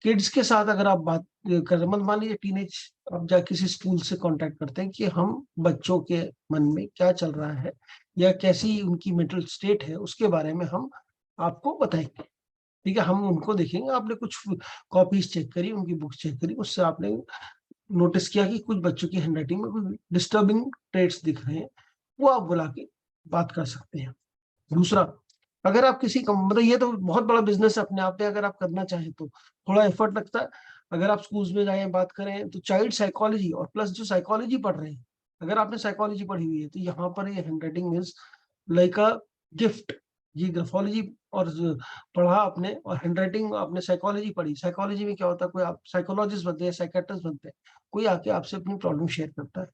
Kids के साथ अगर आप बात कर, मत मान लीजिए टीनेज, आप जा किसी स्कूल से कांटेक्ट करते हैं कि हम बच्चों के मन में क्या चल रहा है या कैसी उनकी मेंटल स्टेट है, उसके बारे में हम आपको बताएंगे, ठीक है। हम उनको देखेंगे, आपने कुछ कॉपीज चेक करी, उनकी बुक्स चेक करी, उससे आपने नोटिस किया कि कुछ बच्चों की हैंडराइटिंग में कुछ डिस्टर्बिंग ट्रेट्स दिख रहे हैं, वो आप बुला के बात कर सकते हैं। दूसरा, अगर आप किसी मतलब ये तो बहुत बड़ा बिजनेस है अपने आप में, अगर आप करना चाहें तो थोड़ा एफर्ट लगता है। अगर आप स्कूल्स में जाएं बात करें तो चाइल्ड साइकोलॉजी और प्लस जो साइकोलॉजी पढ़ रहे हैं, अगर आपने साइकोलॉजी पढ़ी हुई है तो यहाँ पर ये handwriting is like a gift. ये ग्राफोलॉजी और पढ़ा आपने, और हैंडराइटिंग आपने साइकोलॉजी पढ़ी। साइकोलॉजी में क्या होता है, कोई आप साइकोलॉजिस्ट बनते हैं, साइकेट्रिस्ट बनते हैं, कोई आके आपसे अपनी प्रॉब्लम शेयर करता है,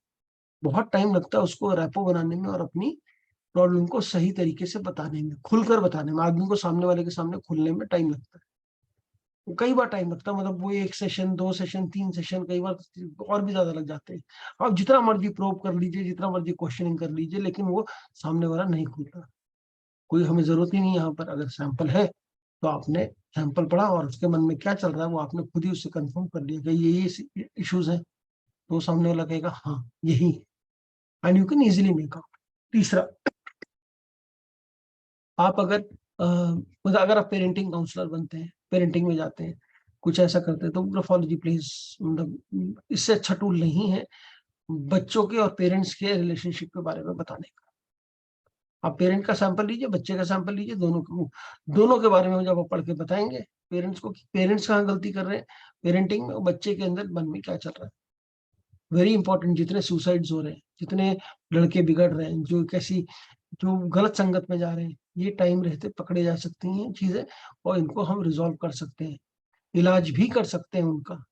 बहुत टाइम लगता है उसको रैपो बनाने में और अपनी प्रॉब्लम को सही तरीके से बताने में, खुलकर बताने में। आदमी को सामने वाले के सामने खुलने में टाइम लगता है, कई बार टाइम लगता है, मतलब वो 1 सेशन 2 सेशन 3 सेशन, कई बार और भी ज्यादा लग जाते हैं। आप जितना मर्जी प्रोब कर लीजिए, जितना मर्जी क्वेश्चनिंग कर लीजिए, लेकिन वो सामने वाला नहीं खुलता। कोई हमें जरूरत ही नहीं, यहाँ पर अगर सैंपल है तो आपने सैंपल पढ़ा और उसके मन में क्या चल रहा है वो आपने खुद ही उससे कंफर्म कर लिया कि ये इश्यूज हैं, तो सामने वाला कहेगा हाँ यही है, and you can easily make out. तीसरा, आप अगर मतलब अगर आप पेरेंटिंग काउंसलर बनते हैं, पेरेंटिंग में जाते हैं, कुछ ऐसा करते हैं, तो ग्राफोलॉजी प्लीज, मतलब इससे अच्छा टूल नहीं है बच्चों के और पेरेंट्स के रिलेशनशिप के बारे में बताने का। आप पेरेंट का सैंपल लीजिए, बच्चे का सैंपल लीजिए, दोनों के बारे में जब आप पढ़ के बताएंगे पेरेंट्स को कि पेरेंट्स कहाँ गलती कर रहे हैं पेरेंटिंग में, और बच्चे के अंदर मन में क्या चल रहा है। वेरी इंपॉर्टेंट, जितने सुसाइड्स हो रहे हैं, जितने लड़के बिगड़ रहे हैं, जो कैसी, जो गलत संगत में जा रहे हैं, ये टाइम रहते पकड़े जा सकती हैं चीजें, और इनको हम रिजॉल्व कर सकते हैं, इलाज भी कर सकते हैं उनका।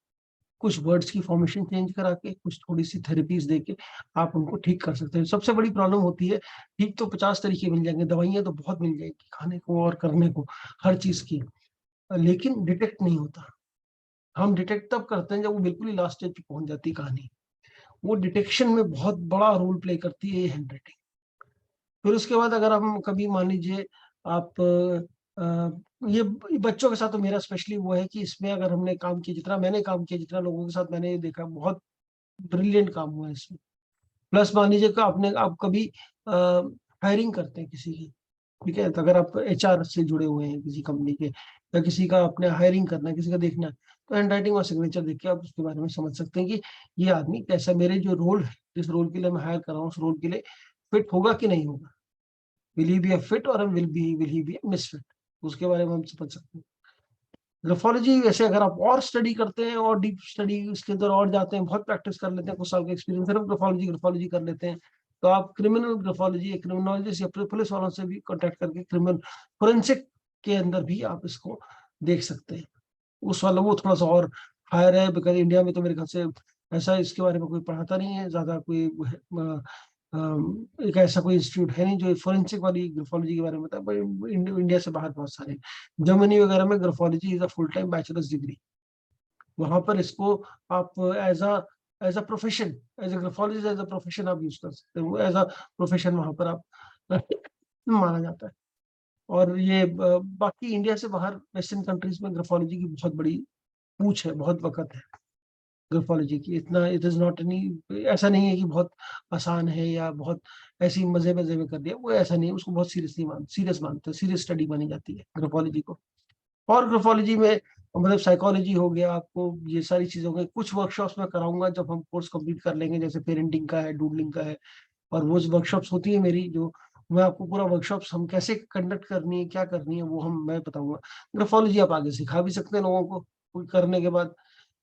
कुछ वर्ड्स की फॉर्मेशन चेंज करा के, कुछ थोड़ी सी थेरेपीज देके आप उनको ठीक कर सकते हैं। सबसे बड़ी प्रॉब्लम होती है, ठीक तो 50 तरीके मिल जाएंगे, दवाइयां तो बहुत मिल जाएगी खाने को और करने को, हर चीज की, लेकिन डिटेक्ट नहीं होता। हम डिटेक्ट तब करते हैं जब वो बिल्कुल ही लास्ट स्टेज पे पहुंच जाती है कहानी। वो डिटेक्शन में बहुत बड़ा रोल प्ले करती है ये हैंड राइटिंग। फिर उसके बाद अगर हम कभी मान लीजिए आप ये बच्चों के साथ तो मेरा स्पेशली वो है कि इसमें अगर हमने काम किया, जितना मैंने काम किया, जितना लोगों के साथ मैंने ये देखा, बहुत ब्रिलियंट काम हुआ है इसमें। प्लस मान लीजिए कि आपने आप कभी हायरिंग करते हैं किसी की, ठीक है, तो अगर आप एचआर से जुड़े हुए हैं किसी कंपनी के, या किसी का आपने हायरिंग करना है, किसी का देखना है, तो हैंड राइटिंग और सिग्नेचर देख के आप उसके बारे में समझ सकते हैं कि ये आदमी कैसा, मेरे जो रोल है, जिस रोल के लिए मैं हायर कर रहा हूँ, उस रोल के लिए फिट होगा कि नहीं होगा। Will he be a fit और will he be a misfit, उसके बारे में हम समझ सकते हैं। ग्राफोलॉजी वैसे अगर आप और स्टडी करते हैं और डीप स्टडी इसके अंदर और जाते हैं, बहुत प्रैक्टिस कर लेते हैं, कुछ साल का एक्सपीरियंस, सिर्फ ग्राफोलॉजी कर लेते हैं, तो आप क्रिमिनल ग्राफोलॉजी, क्रिमिनोलॉजिस्ट या पुलिस वालों से भी कांटेक्ट करके क्रिमिनल फोरेंसिक के अंदर भी आप इसको देख सकते हैं। उस वाला वो थोड़ा सा और हायर है, बिकॉज इंडिया में तो मेरे ख्याल से ऐसा इसके बारे में कोई पढ़ाता नहीं है ज्यादा, कोई एक ऐसा कोई इंस्टीट्यूट है नहीं जो फोरेंसिक वाली ग्राफोलॉजी के बारे में बताए, पर इंडिया से बाहर बहुत सारे हैं। जर्मनी वगैरह में graphology is a full time bachelors degree, वहां पर इसको आप as a profession, as a graphologist as a profession आप यूज कर सकते हो, एज अ प्रोफेशन वहां पर आप माना जाता है। और ये बाकी इंडिया से बाहर वेस्टर्न कंट्रीज में ग्राफोलॉजी की बहुत बड़ी पूछ है, बहुत वक़्त है ग्राफोलॉजी की, इतना इट इज़ नॉट एनी, ऐसा नहीं है कि बहुत आसान है या बहुत ऐसे ही मज़े-मज़े में कर दिया, वो ऐसा नहीं है, उसको बहुत सीरियस मानते हैं, सीरियस स्टडी मानी जाती है ग्राफोलॉजी को। और ग्राफोलॉजी में मतलब साइकोलॉजी हो गया, आपको ये सारी चीज़ें हो गई, कुछ वर्कशॉप्स मैं कराऊँगा जब हम कोर्स कंप्लीट कर लेंगे, जैसे पेरेंटिंग का है, डूडलिंग का है, और वो जो वर्कशॉप्स होती है मेरी, जो मैं आपको पूरा वर्कशॉप्स हम कैसे कंडक्ट करनी है, क्या करनी है, वो हम मैं बताऊँगा। ग्राफोलॉजी आप आगे सिखा भी सकते हैं लोगों को, कोई करने के बाद,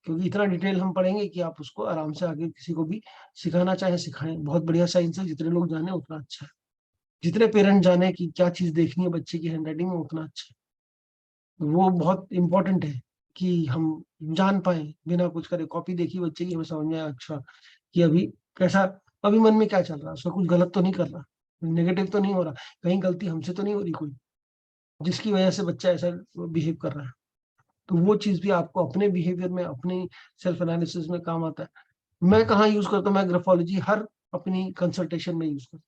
क्योंकि इतना डिटेल हम पढ़ेंगे कि आप उसको आराम से आगे किसी को भी सिखाना चाहें, सिखाएँ। बहुत बढ़िया साइंस है, जितने लोग जाने उतना अच्छा है। जितने पेरेंट जाने कि क्या चीज़ देखनी है बच्चे की हैंडराइटिंग में, उतना अच्छा है। वो बहुत इम्पोर्टेंट है कि हम जान पाएँ, बिना कुछ करे। कॉपी देखी बच्चे की, हमें समझ में आया अच्छा कि अभी कैसा, अभी मन में क्या चल रहा है, उसका कुछ गलत तो नहीं कर रहा, नेगेटिव तो नहीं हो रहा, कहीं गलती हमसे तो नहीं हो रही कोई, जिसकी वजह से बच्चा ऐसा बिहेव कर रहा है। तो वो चीज़ भी आपको अपने बिहेवियर में, अपनी सेल्फ एनालिसिस में काम आता है। मैं कहाँ यूज़ करता हूँ, मैं ग्राफोलॉजी हर अपनी कंसल्टेशन में यूज़ करता हूँ।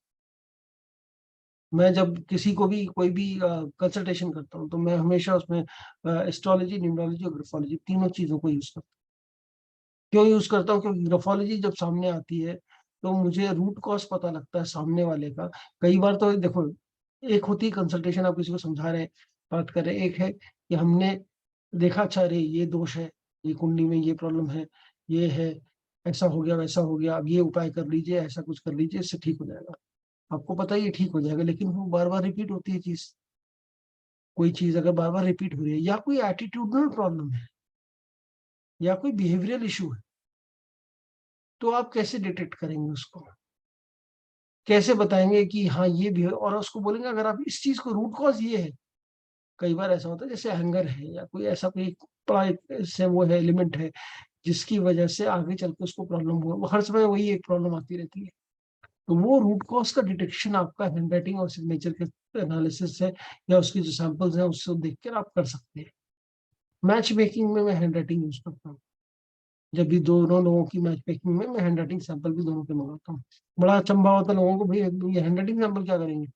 मैं जब किसी को भी कोई भी कंसल्टेशन करता हूँ, तो मैं हमेशा उसमें एस्ट्रोलॉजी, न्यूमरोलॉजी और ग्राफोलॉजी तीनों चीज़ों को यूज़ करता हूँ। क्यों यूज़ करता हूँ? क्योंकि ग्राफोलॉजी जब सामने आती है, तो मुझे रूट कॉज़ पता लगता है सामने वाले का। कई बार तो देखो, एक होती है कंसल्टेशन, आप किसी को समझा रहे हैं, बात कर रहे हैं, एक है कि हमने देखा, अच्छा अरे ये दोष है, ये कुंडली में ये प्रॉब्लम है, ये है, ऐसा हो गया, वैसा हो गया, अब ये उपाय कर लीजिए, ऐसा कुछ कर लीजिए, इससे ठीक हो जाएगा। आपको पता है ये ठीक हो जाएगा, लेकिन वो बार-बार रिपीट होती है चीज़। कोई चीज़ अगर बार-बार रिपीट हो रही है, या कोई एटीट्यूडनल प्रॉब्लम है, या कोई बिहेवियरल इश्यू है, तो आप कैसे डिटेक्ट करेंगे उसको? कैसे बताएँगे कि हाँ, ये भी है, और उसको बोलेंगे अगर आप इस चीज़ को रूट कॉज़ ये है। कई बार ऐसा होता है जैसे हैंगर है, या कोई ऐसा कोई बड़ा एक ऐसे वो है, एलिमेंट है, जिसकी वजह से आगे चल के उसको प्रॉब्लम हुआ। वो हर समय वही एक प्रॉब्लम आती रहती है। तो वो रूट कॉज़ का डिटेक्शन आपका हैंडराइटिंग और सिग्नेचर के एनालिसिस से, या उसके जो सैंपल्स हैं उसको देख कर आप कर सकते हैं। मैच मेकिंग में मैं हैंडराइटिंग यूज़ करता हूँ। जब भी दोनों लोगों की मैच मेकिंग में मैं हैंडराइटिंग सैंपल भी दोनों के मँगाता हूँ। बड़ा अचंभा होता है लोगों को, भई ये हैंडराइटिंग सैंपल क्या करेंगे?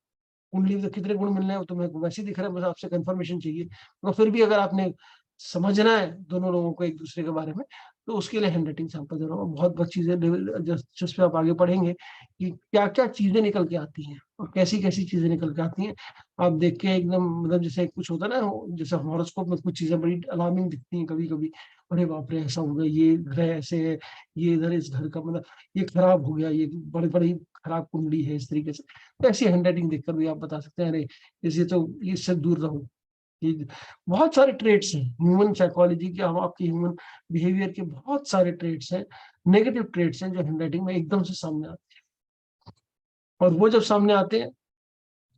कुंडली में कितने गुण मिलने हैं, वो तो मेरे को वैसे ही दिख रहा है, बस आपसे कन्फर्मेशन चाहिए। तो फिर भी अगर आपने समझना है दोनों लोगों को एक-दूसरे के बारे में, तो उसके लिए हैंडराइटिंग सैंपल दे रहा हूँ। बहुत चीज़ें जिस पे आप आगे पढ़ेंगे कि क्या-क्या चीज़ें निकल के आती हैं और कैसी-कैसी चीज़ें निकल के आती हैं। आप देख के एकदम, मतलब जैसे कुछ होता है ना, जैसे हॉरोस्कोप में कुछ चीज़ें बड़ी अलार्मिंग दिखती हैं कभी-कभी। अरे बाप रे! ऐसा हो गया, ये ग्रह ऐसे है, ये इधर इस घर का मतलब ये खराब हो गया, ये बड़ी-बड़ी खराब कुंडली है, इस तरीके से। तो ऐसी हैंडराइटिंग देखकर भी आप बता सकते हैं, अरे! इसे तो इससे दूर रहो। ये बहुत सारे ट्रेट्स हैं, ह्यूमन साइकोलॉजी के, हम आपके ह्यूमन बिहेवियर के बहुत सारे ट्रेट्स हैं, नेगेटिव ट्रेट्स हैं जो हैंडराइटिंग में एकदम से सामने आते हैं। और वो जब सामने आते हैं,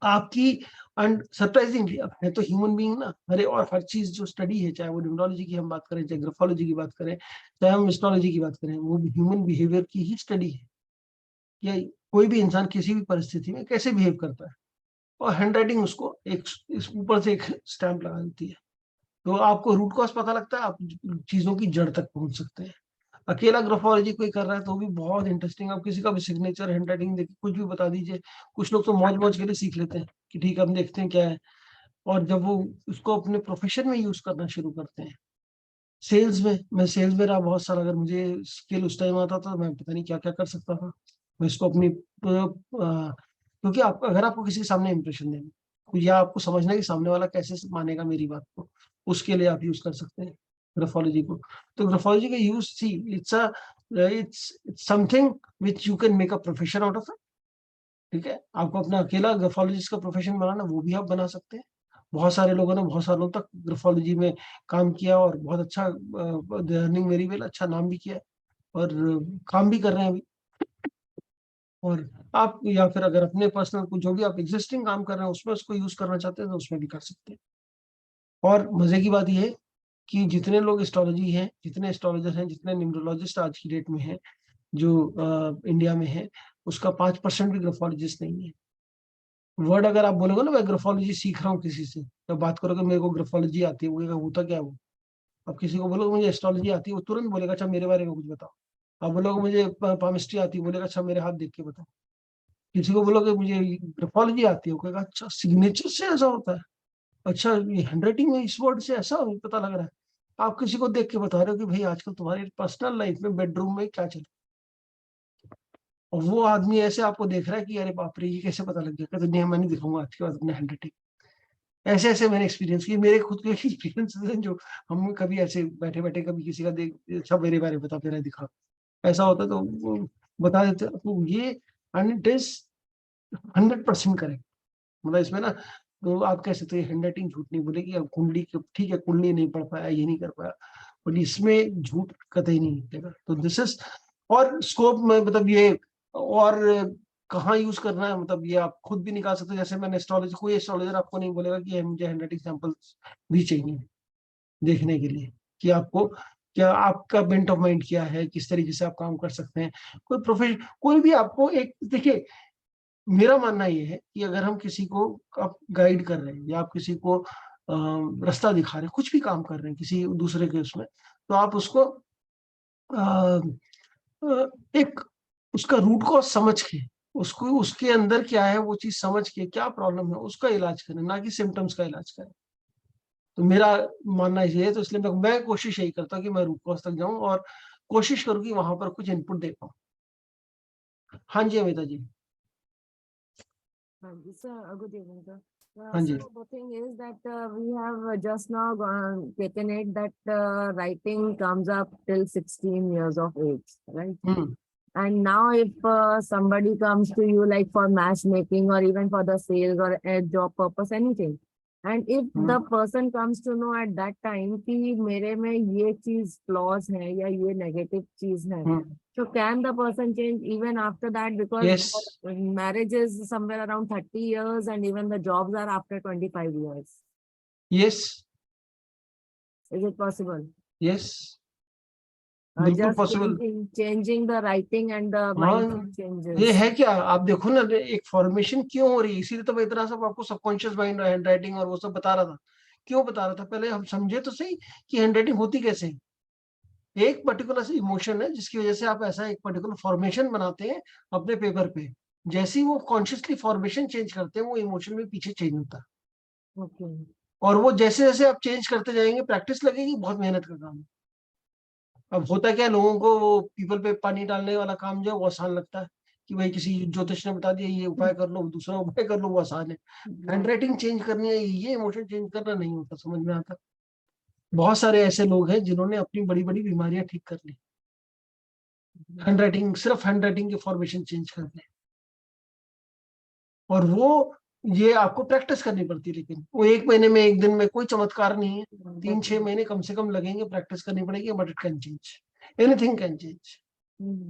आपकी एंड सरप्राइजिंगली, अब है तो ह्यूमन बीइंग ना, अरे और हर चीज़ जो स्टडी है, चाहे वो न्यूरोलॉजी की हम बात करें, चाहे ग्राफोलॉजी की बात करें, चाहे हम एस्ट्रोलॉजी की बात करें, वो ह्यूमन बिहेवियर की ही स्टडी है, कि कोई भी इंसान किसी भी परिस्थिति में कैसे बिहेव करता है। और हैंडराइटिंग उसको एक इस ऊपर से एक स्टैम्प लगा देती है। तो आपको रूट कॉज़ पता लगता है, आप चीज़ों की जड़ तक पहुँच सकते हैं। अकेला ग्राफोलॉजी कोई कर रहा है तो भी बहुत इंटरेस्टिंग। आप किसी का भी सिग्नेचर, हैंड राइटिंग देखिए, कुछ भी बता दीजिए। कुछ लोग तो मौज मौज के लिए सीख लेते हैं कि ठीक है हम देखते हैं क्या है, और जब वो उसको अपने प्रोफेशन में यूज करना शुरू करते हैं, सेल्स में, मैं सेल्स में रहा बहुत साल, अगर मुझे स्किल उस टाइम आता था मैं पता नहीं क्या क्या कर सकता था। मैं इसको अपनी क्योंकि आप अगर आपको किसी के सामने इंप्रेशन देना, या आपको समझना है कि सामने वाला कैसे मानेगा मेरी बात को, उसके लिए आप यूज कर सकते हैं ग्राफोलॉजी को। तो ग्राफोलॉजी का use, see it's a it's something which you can make a profession out of it. ठीक है, आपको अपना अकेला ग्राफोलॉजिस्ट का प्रोफेशन बनाना, वो भी आप बना सकते हैं। बहुत सारे लोगों ने बहुत सालों तक ग्राफोलॉजी में काम किया और बहुत अच्छा अर्निंग वेरी वेल, अच्छा नाम भी किया है, और काम भी कर रहे हैं अभी। और आप, या फिर अगर अपने पर्सनल को जो भी आप एग्जिस्टिंग काम कर रहे हैं उसमें उसको यूज करना चाहते हैं तो उसमें भी कर सकते हैं। और मजे की बात यह है कि जितने लोग एस्ट्रोलॉजी हैं, जितने एस्ट्रोलॉजर हैं, जितने न्यूमरोलॉजिस्ट आज की डेट में हैं जो इंडिया में है, उसका 5% भी ग्राफोलॉजिस्ट नहीं है। वर्ड अगर आप बोलोगे ना मैं ग्राफोलॉजी सीख रहा हूँ किसी से, तो बात करोगे मेरे को ग्राफोलॉजी आती है, वो कहेगा होता क्या है वो। अब किसी को बोलोगे मुझे एस्ट्रोलॉजी आती है, वो तुरंत बोलेगा अच्छा मेरे बारे में कुछ बताओ। अब बोलोगे मुझे पामिस्ट्री आती है, बोलेगा अच्छा मेरे हाथ देख के बताओ। किसी को बोलोगे मुझे ग्राफोलॉजी आती है, वो कहेगा अच्छा सिग्नेचर से ऐसा होता है, अच्छा ये हैंडराइटिंग में इस वर्ड से ऐसा पता लग रहा है। आप किसी को देख के बता रहे हो कि भाई आजकल तुम्हारी पर्सनल लाइफ में बेडरूम में क्या चल रहा है, और वो आदमी ऐसे आपको देख रहा है कि अरे बाप रे ये कैसे पता लग गया, कहते नहीं मैं नहीं दिखाऊंगा आज के बाद अपने हैंडराइटिंग। ऐसे ऐसे मैंने एक्सपीरियंस किए, मेरे खुद के एक्सपीरियंस हैं जो हम कभी ऐसे बैठे बैठे कभी किसी का देख, अच्छा मेरे बारे में बता, मेरा दिखा, ऐसा होता है तो वो बता देते हैं। तो ये, एंड इट इज 100% करेक्ट। मतलब इसमें ना, तो आप कह सकते हैं हैंड राइटिंग झूठ नहीं बोलेगी, अब कुंडली ठीक है कुंडली नहीं पढ़ पाया, ये नहीं कर पाया, बट इसमें झूठ कतई नहीं निकलेगा। तो दिस इज, और स्कोप में मतलब ये, और कहाँ यूज करना है मतलब ये आप खुद भी निकाल सकते हो। जैसे मैंने एस्ट्रोलॉजी, कोई एस्ट्रोलॉजर आपको नहीं बोलेगा कि मुझे हैंड राइटिंग सैंपल्स भी चाहिए देखने के लिए, कि आपको क्या आपका बेंट ऑफ माइंड क्या है, किस तरीके से आप काम कर सकते हैं। कोई प्रोफेशन, कोई भी आपको एक, देखिए मेरा मानना ये है कि अगर हम किसी को आप गाइड कर रहे हैं, या आप किसी को रास्ता दिखा रहे हैं, कुछ भी काम कर रहे हैं किसी दूसरे के उसमें, तो आप उसको अ, एक उसका रूट कॉज समझ के, उसको उसके अंदर क्या है वो चीज समझ के, क्या प्रॉब्लम है उसका इलाज करें, ना कि सिम्टम्स का इलाज करें। तो मेरा मानना ये है, तो इसलिए मैं कोशिश यही करता हूँ कि मैं रूट कॉज तक जाऊं और कोशिश करूँ कि वहां पर कुछ इनपुट दे पाऊँ। हाँ जी अमिता जी। Sir, good evening, sir. हाँ So ji. the thing is that we have just now taken it that writing comes up till 16 years of age, right? Hmm. And now if somebody comes to you like for matchmaking or even for the sales or a job purpose, anything, and if the hmm. person comes to know at that time कि मेरे में ये चीज flaws है या ये negative चीज है, हम्म। so can the person change even after that? Because yes. marriage is somewhere around 30 years and even the jobs are after 25 years. Yes. Is it possible? Yes, बिल्कुल Just possible. changing the writing and the हाँ, mindset ये changes. है क्या, आप देखो ना एक formation क्यों हो रही है, इसीलिए तो मैं इतना सब आपको सबकॉन्शियस माइंड, हैंड राइटिंग और वो सब बता रहा था। क्यों बता रहा था, पहले हम समझे तो सही कि हैंड राइटिंग होती कैसे है। एक पर्टिकुलर इमोशन है जिसकी वजह से आप ऐसा एक पर्टिकुलर फॉर्मेशन बनाते हैं अपने पेपर पे। जैसे ही वो कॉन्शियसली फॉर्मेशन चेंज करते हैं, वो इमोशन में पीछे चेंज होता है। Okay. और वो जैसे जैसे आप चेंज करते जाएंगे, प्रैक्टिस लगेगी, बहुत मेहनत का काम है। अब होता क्या है, लोगों को वो पीपल पे पानी डालने वाला काम जो है वो आसान लगता है, कि भाई किसी ज्योतिष ने बता दिया ये उपाय कर लो, दूसरा उपाय कर लो, वो आसान है। हैंड राइटिंग चेंज करनी है, ये इमोशन चेंज करना नहीं होता, समझ में आता। बहुत सारे ऐसे लोग हैं जिन्होंने अपनी बड़ी बड़ी बीमारियां ठीक कर ली, हैंड राइटिंग, सिर्फ हैंड राइटिंग के फॉर्मेशन चेंज कर ले। और वो, ये आपको प्रैक्टिस करनी पड़ती है, लेकिन वो एक महीने में, एक दिन में कोई चमत्कार नहीं है। 3-6 महीने कम से कम लगेंगे, प्रैक्टिस करनी पड़ेगी, but it can change, anything can change.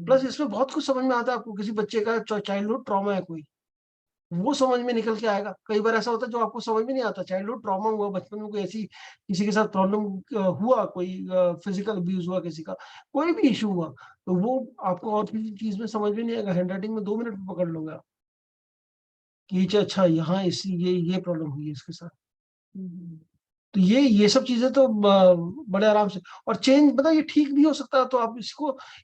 Plus इसमें बहुत कुछ समझ में आता है आपको, किसी बच्चे का चाइल्डहुड ट्रॉमा है कोई, वो समझ में निकल के आएगा। कई बार ऐसा होता है जो आपको समझ में नहीं आता, चाइल्डहुड ट्रॉमा हुआ, बचपन में कोई ऐसी किसी के साथ प्रॉब्लम हुआ, कोई फिजिकल अब्यूज हुआ किसी का, कोई भी इशू हुआ, तो वो आपको और किसी चीज में समझ में नहीं आएगा, हैंड राइटिंग में 2 मिनट में पकड़ लोगे आप कि अच्छा यहाँ इसी ये प्रॉब्लम हुई है इसके साथ। तो ये सब चीजें तो बड़े आराम से, और चेंज मतलब ये ठीक भी हो सकता है। तो आप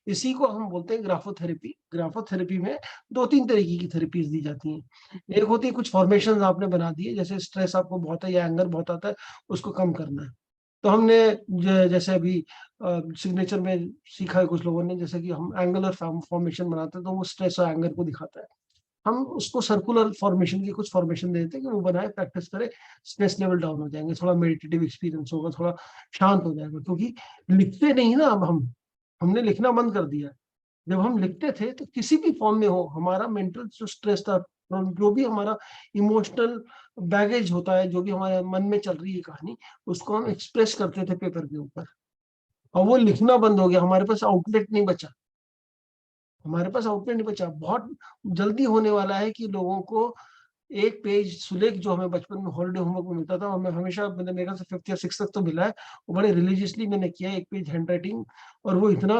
इसी को हम बोलते हैं ग्राफोथेरेपी। ग्राफोथेरेपी में 2-3 तरीके की थेरेपीज दी जाती हैं। एक होती है कुछ फॉर्मेशन आपने बना दिए, जैसे स्ट्रेस आपको बहुत है या एंगर बहुत आता है, उसको कम करना है। तो हमने जैसे अभी सिग्नेचर में सीखा है कुछ लोगों ने, जैसे कि हम एंगुलर फॉर्मेशन बनाते हैं, तो वो स्ट्रेस और एंगर को दिखाता है। हम उसको सर्कुलर फॉर्मेशन की कुछ फॉर्मेशन दे देते हैं कि वो बनाए, प्रैक्टिस करे, स्ट्रेस लेवल डाउन हो जाएंगे, थोड़ा मेडिटेटिव एक्सपीरियंस होगा, थोड़ा शांत हो जाएगा। क्योंकि लिखते नहीं ना अब हमने लिखना बंद कर दिया। जब हम लिखते थे तो किसी भी फॉर्म में हो, हमारा मेंटल जो स्ट्रेस था, जो भी हमारा इमोशनल बैगेज होता है, जो भी हमारे मन में चल रही है कहानी, उसको हम एक्सप्रेस करते थे पेपर के ऊपर। और वो लिखना बंद हो गया, हमारे पास आउटलेट नहीं बचा। हमारे पास आउटलेट नहीं बचा। बहुत जल्दी होने वाला है कि लोगों को एक पेज सुलेख, जो हमें बचपन में हॉलीडे होमवर्क में मिलता था, हमें हमेशा, मैंने मेरे ख्याल से 5th या 6th तक तो मिला है, वो बड़े रिलीजियसली मैंने किया है, एक पेज हैंड राइटिंग। और वो इतना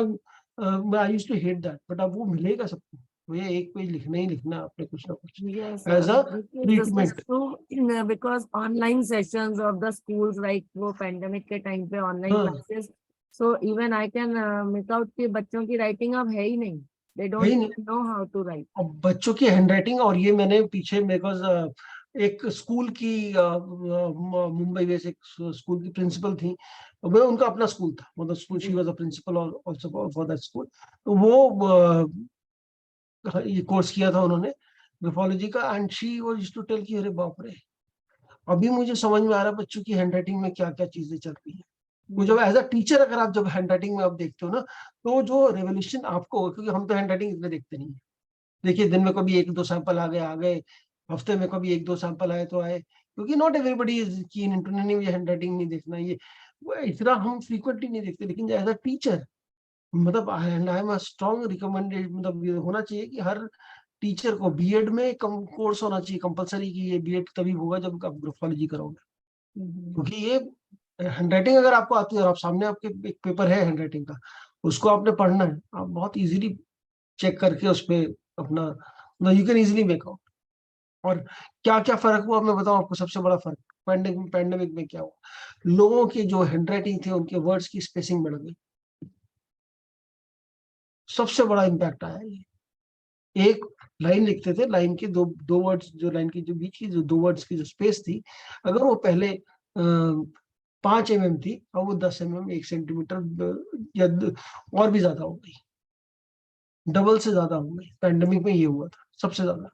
I used to hate that, but अब वो मिलेगा सबको। भैया एक पेज लिखना ही लिखना है आपने, कुछ ना कुछ Yes, as a because this is treatment. true because online sessions of the schools like वो pandemic के time पे online हाँ, classes, so even I can make out कि बच्चों की writing अब है ही नहीं, they है ही don't नहीं। even know how to write. अब बच्चों की हैंडराइटिंग, और ये मैंने पीछे मेरे पास एक स्कूल की मुंबई में से एक स्कूल की प्रिंसिपल थी। मैं, उनका अपना स्कूल था, मतलब school, she was a principal also for that school. तो वो ये कोर्स किया था उन्होंने ग्राफोलॉजी का, and she was used to tell कि अरे बाप रे, अभी मुझे समझ में आ रहा है बच्चों की हैंडराइटिंग में क्या क्या चीजें चल रही है। वो जब एज अ टीचर, अगर आप जब हैंडराइटिंग में आप देखते हो ना, तो जो रेवोल्यूशन आपको, क्योंकि हम तो हैंडराइटिंग इतने देखते नहीं है। देखिए, दिन में कभी 1-2 सैंपल आ गए, हफ्ते में कभी 1-2 सैंपल आए तो आए, क्योंकि not everybody is keen into, नहीं मुझे हैंडराइटिंग नहीं देखना, ये वो इतना हम फ्रीक्वेंटली नहीं देखते। लेकिन एज अ टीचर, मतलब I am a strong recommended, मतलब ये होना चाहिए कि हर टीचर को बीएड में कम कोर्स होना चाहिए कंपलसरी, कि ये बीएड तभी होगा जब आप ग्राफोलॉजी करोगे। क्योंकि ये हैंडराइटिंग अगर आपको आती है, और आप सामने आपके एक पेपर है हैंडराइटिंग का, उसको आपने पढ़ना है, आप बहुत इजीली चेक करके उस पे अपना, you can easily make out. और क्या क्या फर्क हुआ मैं बताऊं आपको, सबसे बड़ा फर्क पैंडेमिक में क्या हुआ, लोगों की जो हैंडराइटिंग थी, उनके वर्ड्स की स्पेसिंग बढ़ गई। सबसे बड़ा इम्पैक्ट आया ये। एक लाइन लिखते थे, लाइन के दो दो वर्ड्स, जो लाइन की जो बीच की जो 2 वर्ड्स की जो स्पेस थी, अगर वो पहले 5 mm थी, अब वो 10 mm, 1 सेंटीमीटर या और भी ज्यादा हो गई, डबल से ज्यादा हो गई। पैंडेमिक में ये हुआ था सबसे ज्यादा।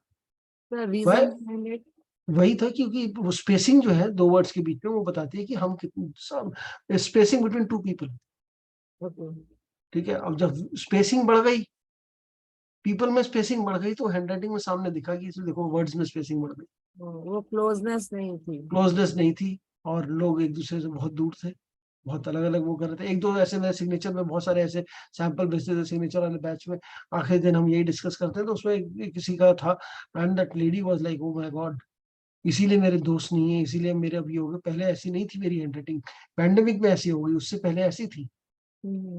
The वह reason behind it, वही था, क्योंकि वो स्पेसिंग जो है 2 वर्ड्स के बीच में, वो बताती है कि हम कितनी स्पेसिंग बिटवीन 2 पीपल। okay, ठीक है, अब जब स्पेसिंग बढ़ गई, पीपल में स्पेसिंग बढ़ गई, तो हैंडराइटिंग में सामने दिखा कि इसमें देखो वर्ड्स में स्पेसिंग बढ़ गई, वो closeness नहीं थी. क्लोजनेस नहीं थी, और लोग एक दूसरे से बहुत दूर थे, बहुत अलग अलग वो कर रहे थे। एक दो ऐसे, मेरे सिग्नेचर में बहुत सारे ऐसे सैंपल भेजते थे सिग्नेचर वाले बैच में, आखिरी दिन हम यही डिस्कस करते हैं, तो उसमें किसी का था, and that lady was like, oh my God, इसीलिए मेरे दोस्त नहीं है, इसीलिए मेरे अभी हो गए, पहले ऐसी नहीं थी मेरी हैंडराइटिंग, पैंडेमिक में ऐसी हो गई, उससे पहले ऐसी थी,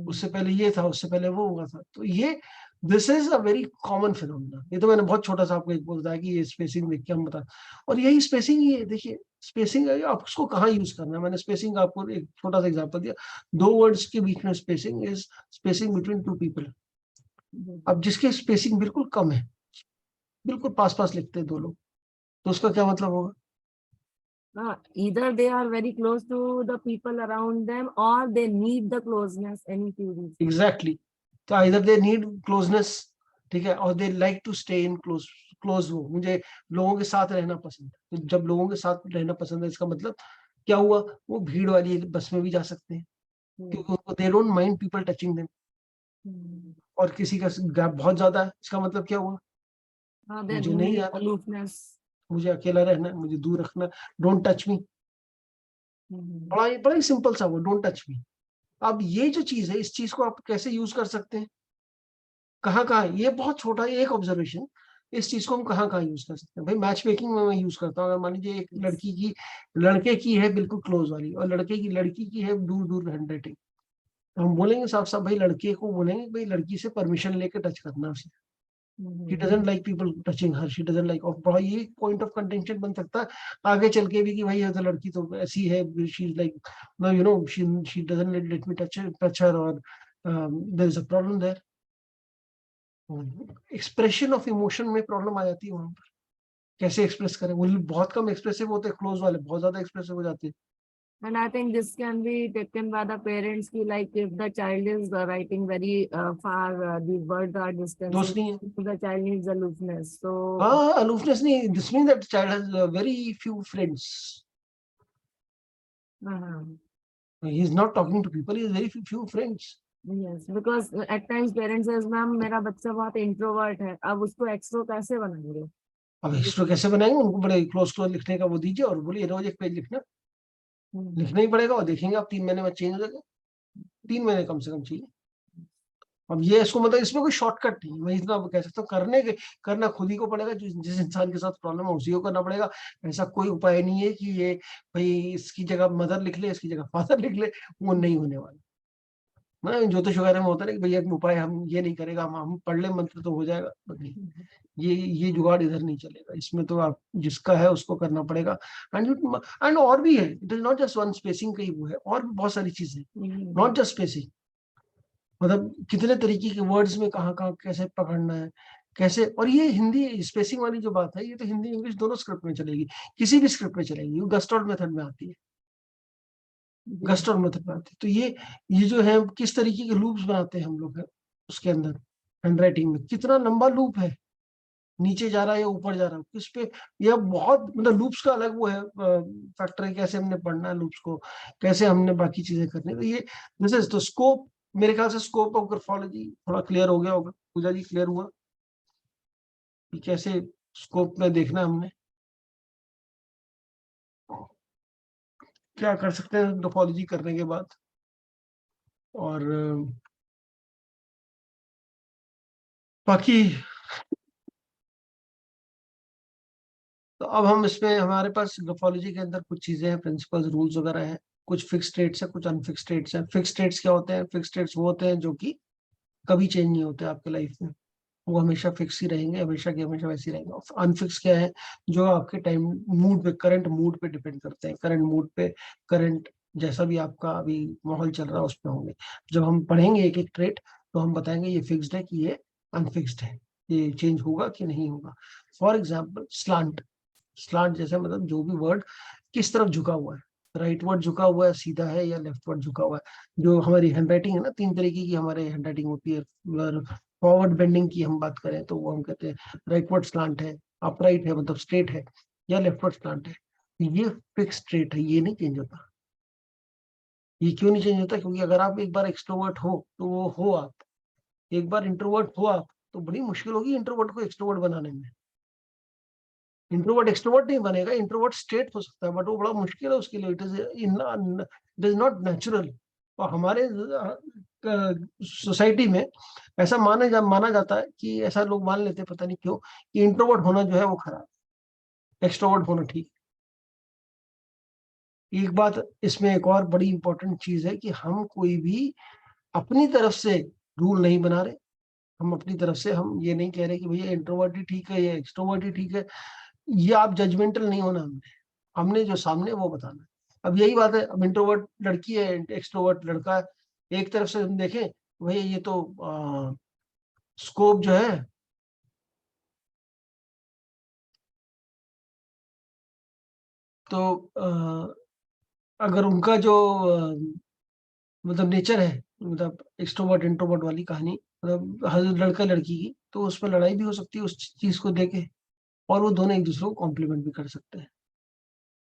उससे पहले ये था, उससे पहले वो हुआ था। तो ये, this is a very common phenomena. ये तो मैंने बहुत छोटा सा आपको एक बताया कि ये स्पेसिंग देख के हम बता, और यही स्पेसिंग, ये देखिए स्पेसिंग है, आप उसको कहाँ यूज करना है। मैंने स्पेसिंग आपको एक छोटा सा एग्जांपल दिया, 2 वर्ड्स के बीच में spacing is spacing between 2 people. अब जिसकी स्पेसिंग बिल्कुल कम है, बिल्कुल पास पास लिखते हैं 2 लोग, तो उसका क्या मतलब होगा? Either they are very close to the people around them or they need the closeness, any two reasons. Exactly तो आइदर दे नीड क्लोजनेस, ठीक है, और they like to stay in close वो, मुझे लोगों के साथ रहना पसंद है। तो जब लोगों के साथ रहना पसंद है, इसका मतलब क्या हुआ, वो भीड़ वाली बस में भी जा सकते हैं, क्योंकि उनको they don't mind people touching them. और किसी का गैप बहुत ज्यादा है, इसका मतलब क्या हुआ, They मुझे नहीं need जाना, aloofness. मुझे अकेला रहना है, मुझे दूर रखना, डोंट टच मी। बड़ा ही सिंपल सा वो, डोंट टच मी। अब ये जो चीज है, इस चीज को आप कैसे यूज कर सकते हैं, कहाँ कहाँ, ये बहुत छोटा एक ऑब्जर्वेशन, इस चीज को हम कहाँ कहाँ यूज कर सकते हैं। भाई मैच मेकिंग में मैं यूज करता हूँ। अगर मान लीजिए एक लड़की की, लड़के की है बिल्कुल क्लोज वाली, और लड़की की है दूर दूर हैंड राइटिंग, तो हम बोलेंगे साफ साफ, भाई लड़के को बोलेंगे भाई लड़की से परमिशन लेके टच करना उसे, She doesn't like people touching her. She doesn't like, और बड़ा ये पॉइंट ऑफ कंटेंशन बन सकता है आगे चल के भी कि भाई ये तो लड़की तो ऐसी है, she is like no you know she doesn't let me touch her, और there is a problem there. Expression of emotion में प्रॉब्लम आ जाती है वहां पर, कैसे एक्सप्रेस करें। वो बहुत कम एक्सप्रेसिव होते हैं, क्लोज वाले बहुत ज्यादा एक्सप्रेसिव हो जाते हैं। And I think this can be taken by the parents ki like if the child is writing very far, the words are distancing, दोस्त नहीं है, the child needs aloofness. So हाँ अलोफनेस नहीं, this mean that child has very few friends, uh, he is not talking to people, he is very few friends. yes, because at times parents says ma'am मेरा बच्चा बहुत introvert है, अब उसको extero कैसे बनाएंगे? अब एक्स्ट्रा कैसे बनाएंगे, उनको बड़े क्लोज क्लोज लिखने का वो दीजिए और बोलिए रोज एक पेज लिखना, लिखना ही पड़ेगा, और देखेंगे आप 3 महीने में चेंज हो जाएगा। 3 महीने कम से कम चाहिए। अब ये इसको मतलब इसमें कोई शॉर्टकट नहीं, मैं इतना कह सकता हूँ, करना खुद ही को पड़ेगा, जिस इंसान के साथ प्रॉब्लम है उसी को करना पड़ेगा। ऐसा कोई उपाय नहीं है कि ये भाई इसकी जगह मदर लिख ले, इसकी जगह फादर लिख ले, वो नहीं होने वाला। ना ज्योतिष वगैरह में होता है ना कि भैया एक उपाय हम ये नहीं करेगा, हम पढ़ ले मंत्र तो हो जाएगा, नहीं, ये जुगाड़ इधर नहीं चलेगा। इसमें तो आप जिसका है उसको करना पड़ेगा। एंड और भी है, it is not just one spacing का ही वो है, और भी बहुत सारी चीजें, नॉट जस्ट स्पेसिंग, मतलब कितने तरीके के वर्ड्स में कहाँ कहाँ कैसे पकड़ना है, कैसे। और ये हिंदी स्पेसिंग वाली जो बात है, ये तो हिंदी इंग्लिश दोनों स्क्रिप्ट में चलेगी, किसी भी स्क्रिप्ट में चलेगी, वो गस्टर्ड मेथड में आती है, गस्टर्ड मेथड में आती है। तो ये जो है किस तरीके के लूप्स बनाते हैं हम लोग है उसके अंदर, हैंडराइटिंग में कितना लंबा लूप है, नीचे जा रहा है या ऊपर जा रहा है, किस पे, यह बहुत मतलब लूप्स का अलग वो है फैक्टर है, कैसे हमने पढ़ना है लूप्स को, कैसे हमने बाकी चीजें करनी है। तो ये दिस इज तो स्कोप, मेरे ख्याल से स्कोप ऑफ ग्राफोलॉजी थोड़ा क्लियर हो गया होगा। पूजा जी क्लियर हुआ कि कैसे स्कोप में देखना है हमने, क्या कर सकते हैं ग्राफोलॉजी करने के बाद। और बाकी तो अब हम इसमें हमारे पास ग्राफोलॉजी के अंदर कुछ चीजें हैं, प्रिंसिपल्स रूल्स वगैरह हैं, कुछ फिक्स स्टेट्स है, कुछ अनफिक्स स्टेट्स हैं। फिक्स स्टेट्स क्या होते हैं? फिक्स स्टेट्स वो होते हैं जो कि कभी चेंज नहीं होते आपके लाइफ में, वो हमेशा फिक्स ही रहेंगे, हमेशा के हमेशा वैसे ही रहेंगे। अनफिक्स क्या है? जो आपके टाइम मूड पे, करंट मूड पे डिपेंड करते हैं, करंट मूड पे, करंट जैसा भी आपका अभी माहौल चल रहा है उस पर होंगे। जब हम पढ़ेंगे एक एक ट्रेट तो हम बताएंगे ये फिक्स्ड है कि ये अनफिक्स्ड है, ये चेंज होगा कि नहीं होगा। फॉर एग्जाम्पल स्लांट, स्लांट जैसे मतलब जो भी वर्ड किस तरफ झुका हुआ है, राइट वर्ड झुका हुआ है, सीधा है, या लेफ्ट वर्ड झुका हुआ है। जो हमारी हैंडराइटिंग है ना, 3 तरीके की हमारे हैंडराइटिंग होती है। फॉरवर्ड बेंडिंग की हम बात करें तो वो हम कहते हैं राइटवर्ड स्लांट है, अपराइट है मतलब स्ट्रेट है, या लेफ्टवर्ड स्लांट है। ये फिक्स स्ट्रेट है, ये नहीं चेंज होता। ये क्यों नहीं चेंज होता? क्योंकि अगर आप एक बार एक्सट्रोवर्ट हो तो वो हो आप, एक बार इंट्रोवर्ट हो आप तो बड़ी मुश्किल होगी इंट्रोवर्ट को एक्सट्रोवर्ट बनाने में। इंट्रोवर्ट एक्सट्रोवर्ट नहीं बनेगा, इंट्रोवर्ट स्टेट हो सकता है, बट वो बड़ा मुश्किल है उसके लिए। It is not natural. और हमारे सोसाइटी में ऐसा माना जाता है कि ऐसा लोग मान लेते हैं, पता नहीं क्यों, कि इंट्रोवर्ट होना जो है वो खराब, एक्सट्रोवर्ट होना ठीक। एक बात इसमें एक और बड़ी इंपॉर्टेंट चीज है कि हम कोई भी अपनी तरफ से रूल नहीं बना रहे। हम अपनी तरफ से हम ये नहीं कह रहे कि भैया इंट्रोवर्ट ही ठीक है या एक्सट्रोवर्ट ही ठीक है। ये आप जजमेंटल नहीं होना, हमने जो सामने वो बताना है। अब यही बात है, अब इंट्रोवर्ट लड़की है, एक्सट्रोवर्ट लड़का है, एक तरफ से हम देखें भैया ये तो स्कोप जो है तो अगर उनका जो मतलब नेचर है, मतलब एक्सट्रोवर्ट इंट्रोवर्ट वाली कहानी, मतलब हर लड़का लड़की की, तो उसमें लड़ाई भी हो सकती है उस चीज को देके, और वो दोनों एक दूसरे को कॉम्प्लीमेंट भी कर सकते हैं।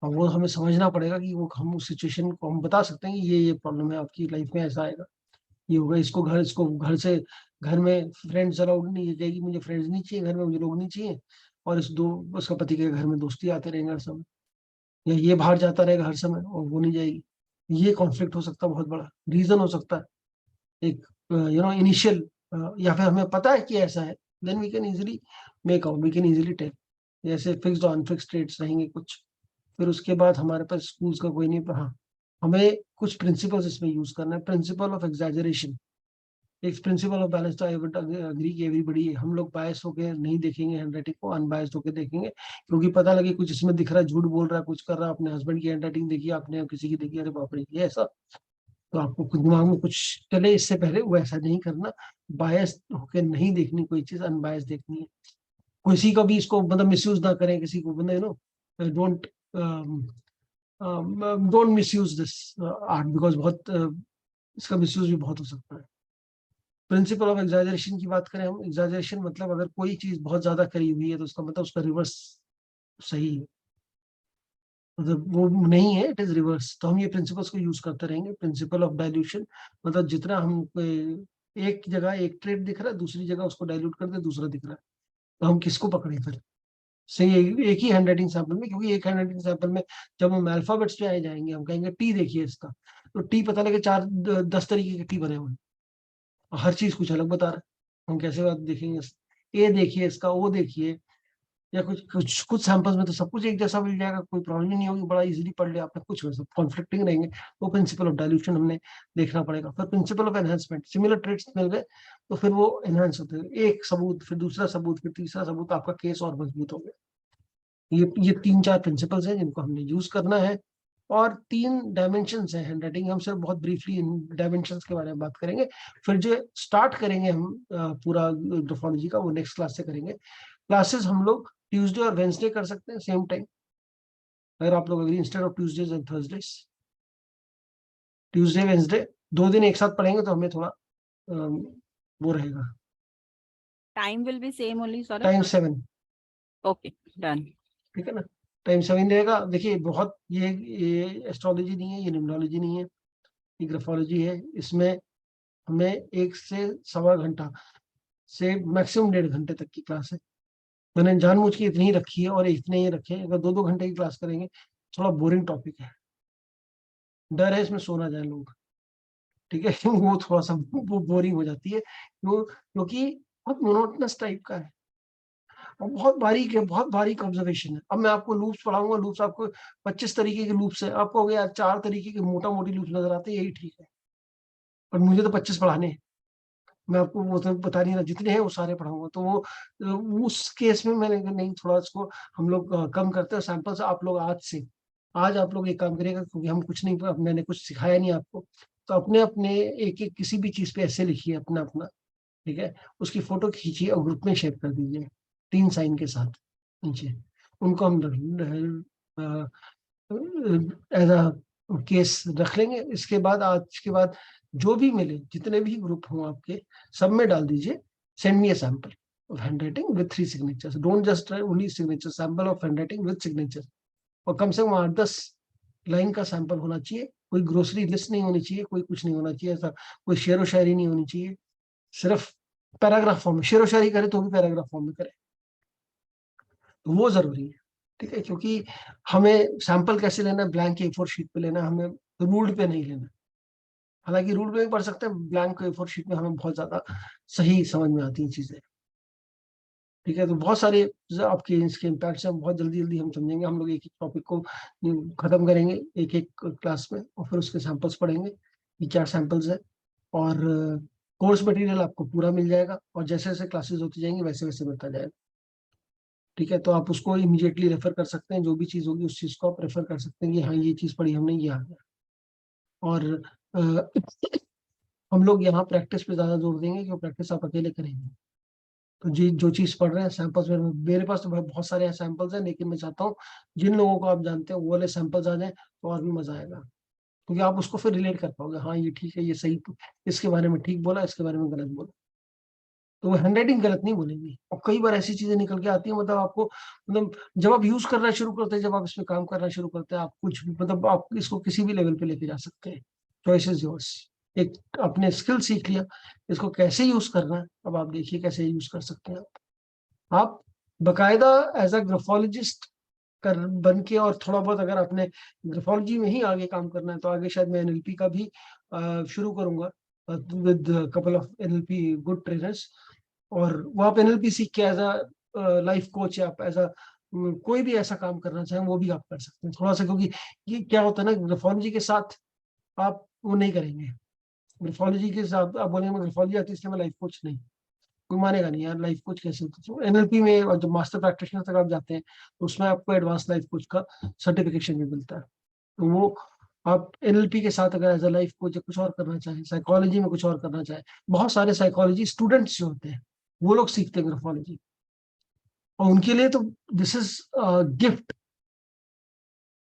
और वो हमें समझना पड़ेगा कि वो हम उस सिचुएशन को हम बता सकते हैं कि ये प्रॉब्लम है आपकी लाइफ में, ऐसा आएगा, ये होगा, इसको घर से, घर में फ्रेंड्स अलाउड नहीं है, कहेगी मुझे फ्रेंड्स नहीं चाहिए घर में, मुझे लोग नहीं चाहिए, और उसका पति के घर में दोस्ती आते रहेंगे हर समय, या ये बाहर जाता रहेगा हर समय और वो नहीं जाएगी। ये कॉन्फ्लिक्ट हो सकता है, बहुत बड़ा रीजन हो सकता है एक इनिशियल, या फिर हमें पता है कि ऐसा है, then we can easily make out, we can easily tell. जैसे फिक्स्ड और अनफिक्स्ड ट्रेड्स रहेंगे कुछ। फिर उसके बाद हमारे पास स्कूल्स का कोई नहीं, हाँ हमें कुछ प्रिंसिपल्स इसमें यूज करना है। प्रिंसिपल ऑफ एग्जैजरेशन, एक principle of balance, I would agree कि एवरीबडी, हम लोग बायस होके नहीं देखेंगे हैंडराइटिंग को, अनबायस्ड होके देखेंगे, क्योंकि पता लगे कुछ इसमें दिख रहा है, झूठ बोल रहा है, कुछ कर रहा है, अपने हस्बैंड की हैंडराइटिंग देखी, आपने किसी की देखी, अरे बाप रे ये ऐसा, तो आपको कुछ दिमाग में कुछ चले इससे पहले वो ऐसा नहीं करना। बायस होके नहीं देखनी कोई चीज, अनबायस देखनी है। किसी का भी इसको मतलब मिसयूज ना करें, किसी को मतलब don't don't misuse this art, because बहुत इसका मिसयूज भी बहुत हो सकता है। प्रिंसिपल ऑफ एग्जैजरेशन की बात करें हम, एग्जैजरेशन मतलब अगर कोई चीज बहुत ज्यादा करी हुई है तो उसका मतलब उसका रिवर्स सही है, मतलब वो नहीं है, इट इज रिवर्स। तो हम ये प्रिंसिपल्स को यूज करते रहेंगे। प्रिंसिपल ऑफ डाइल्यूशन मतलब जितना हम एक जगह एक ट्रेड दिख रहा है, दूसरी जगह उसको डाइल्यूट करते दूसरा दिख रहा है, तो हम किसको पकड़े फिर? सही एक ही हैंडराइटिंग सैंपल में, क्योंकि एक हैंडराइटिंग सैंपल में जब हम अल्फाबेट्स पे आए जाएंगे, हम कहेंगे टी देखिए इसका, तो टी पता लगे 10 तरीके के टी बने हुए हैं, और हर चीज कुछ अलग बता रहा है, हम कैसे बात देखेंगे? ए देखिए इसका, ओ देखिए, या कुछ कुछ कुछ सैंपल्स में तो सब कुछ एक जैसा मिल जाएगा, कोई प्रॉब्लम ही नहीं होगी, बड़ा इजीली पढ़ लिया आपने, कुछ सब कॉन्फ्लिक्टिंग रहेंगे। तो प्रिंसिपल ऑफ डाइल्यूशन हमने देखना पड़ेगा। फिर principle of enhancement, similar traits मिल गए तो फिर वो एनहांस होते हैं, एक सबूत फिर दूसरा सबूत फिर तीसरा सबूत, आपका केस और मजबूत हो गया। ये 3-4 प्रिंसिपल्स हैं जिनको हमने यूज करना है। और 3 डायमेंशंस हैं हैंडराइटिंग, हम सिर्फ बहुत ब्रीफली इन डायमेंशंस के बारे में बात करेंगे। फिर जो स्टार्ट करेंगे हम पूरा ग्राफोलॉजी का, वो नेक्स्ट क्लास से करेंगे। क्लासेस हम लोग ट्यूसडे और वेंसडे कर सकते हैं सेम टाइम, अगर आप लोग agree, instead of Tuesdays and Thursdays, Tuesday Wednesday 2 दिन एक साथ पढ़ेंगे तो हमें थोड़ा वो रहेगा। Time will be same only, sorry. Time 7, Okay, done. ठीक है ना, टाइम 7 रहेगा। देखिए बहुत ये एस्ट्रोलॉजी नहीं है, ये न्यूमरोलॉजी नहीं है, ये ग्राफोलॉजी है। इसमें हमें 1 से सवा घंटा से मैक्सिमम 1.5 घंटे तक की क्लास है। मैंने जानबूझ के इतनी ही रखी है, और इतने ही रखे, अगर 2-2 घंटे की क्लास करेंगे थोड़ा बोरिंग टॉपिक है, डर है इसमें सो ना जाए लोग, ठीक है वो थोड़ा सा वो बोरिंग हो जाती है, क्योंकि बहुत मोनोटनस टाइप का है, और बहुत बारीक है, बहुत बारीक ऑब्जर्वेशन है। अब मैं आपको लूप्स पढ़ाऊंगा, लूप्स आपको 25 तरीके के लूप्स है, आपको हो गया 4 तरीके के मोटा मोटी लूप्स नजर आते हैं, यही ठीक है, पर मुझे तो 25 पढ़ाने हैं। मैं आपको वो तो बता नहीं रहा, जितने हैं वो सारे पढ़ाऊंगा, तो वो उस केस में मैंने कहा नहीं, थोड़ा इसको हम लोग कम करते हैं सैंपल्स। आप लोग आज आप लोग एक काम करिएगा, क्योंकि हम कुछ नहीं, मैंने कुछ सिखाया नहीं आपको, तो अपने अपने एक एक किसी भी चीज पे ऐसे लिखिए अपना अपना, ठीक है, उसकी फोटो खींचिए और ग्रुप में शेयर कर दीजिए 3 साइन के साथ नीचे, उनको हम एज अ केस रख लेंगे। इसके बाद आज के बाद जो भी मिले, जितने भी ग्रुप हों आपके, सब में डाल दीजिए send me a sample of handwriting with 3 signatures, don't just only signature, sample of handwriting with signature, और कम से कम 8-10 लाइन का सैंपल होना चाहिए, कोई ग्रोसरी लिस्ट नहीं होनी चाहिए, कोई कुछ नहीं होना चाहिए, ऐसा कोई शेर व शायरी नहीं होनी चाहिए, सिर्फ पैराग्राफ फॉर्म में, शेर व शायरी करे तो भी पैराग्राफ फॉर्म में करे, तो वो जरूरी है, ठीक है, क्योंकि हमें सैंपल कैसे लेना है, ब्लैंक A4 शीट पे लेना है, हमें रूल्ड पे नहीं लेना। हालांकि रूल्ड पे भी पढ़ सकते हैं, ब्लैंक A4 शीट में हमें बहुत ज्यादा सही समझ में आती हैं चीजें, ठीक है। तो बहुत सारे आपके इसके इम्पैक्ट से हम बहुत जल्दी जल्दी हम समझेंगे। हम लोग एक एक टॉपिक को खत्म करेंगे एक एक क्लास में, और फिर उसके सैंपल्स पढ़ेंगे कि क्या सैंपल्स है, और कोर्स मटेरियल आपको पूरा मिल जाएगा, और जैसे जैसे क्लासेस होती जाएंगी वैसे वैसे मिलता जाएगा, ठीक है। तो आप उसको इमीडिएटली रेफर कर सकते हैं, जो भी चीज़ होगी उस चीज़ को आप रेफर कर सकते हैं कि हाँ ये चीज़ पढ़ी हमने, ये आ गया। और हम लोग यहाँ प्रैक्टिस पे ज़्यादा जोर देंगे, क्योंकि प्रैक्टिस आप अकेले करेंगे। तो जी जो चीज़ पढ़ रहे हैं सैंपल्स में, मेरे पास तो बहुत सारे सैंपल्स हैं, लेकिन मैं चाहता हूँ जिन लोगों को आप जानते हैं वो वाले सैंपल्स आ जाए तो और भी मजा आएगा, क्योंकि आप उसको फिर रिलेट कर पाओगे, हाँ ये ठीक है, ये सही, इसके बारे में ठीक बोला, इसके बारे में गलत बोला, तो वो हैंडराइटिंग गलत नहीं बोलेंगी। और कई बार ऐसी चीजें निकल के आती है, मतलब आपको, मतलब जब आप यूज करना शुरू करते हैं, जब आप इसमें काम करना शुरू करते हैं, आप कुछ भी, मतलब आप इसको किसी भी लेवल पे लेके जा सकते हैं, चॉइस इज योर्स। एक आपने स्किल सीख लिया, इसको कैसे यूज करना है, अब आप देखिए कैसे यूज कर सकते हैं आप बकायदा एज अ ग्राफोलॉजिस्ट कर बन के। और थोड़ा बहुत अगर आपने ग्राफोलॉजी में ही आगे काम करना है, तो आगे शायद मैं एनएलपी का भी शुरू करूंगा with couple of NLP good trainers, और वो आप एनएलपी सीख के एज अ लाइफ कोच, या आप एज अ कोई भी ऐसा काम करना चाहें वो भी आप कर सकते हैं थोड़ा सा, क्योंकि ये क्या होता है ना, ग्राफोलॉजी के साथ आप वो नहीं करेंगे, ग्राफोलॉजी के साथ आप बोलेंगे ग्राफोलॉजी आती है इसलिए मैं लाइफ कोच नहीं, कोई मानेगा नहीं यार लाइफ कोच कैसे होता है। एनएलपी में और जब मास्टर प्रैक्टिशनर तक आप जाते हैं तो उसमें आपको एडवांस लाइफ कोच का सर्टिफिकेशन भी मिलता है। तो वो आप एनएलपी के साथ अगर एज अ लाइफ कोच कुछ और करना चाहें, साइकोलॉजी में कुछ और करना चाहें, बहुत सारे साइकोलॉजी स्टूडेंट्स जो होते हैं वो लोग सीखते हैं ग्राफोलॉजी, और उनके लिए तो दिस इज गिफ्ट।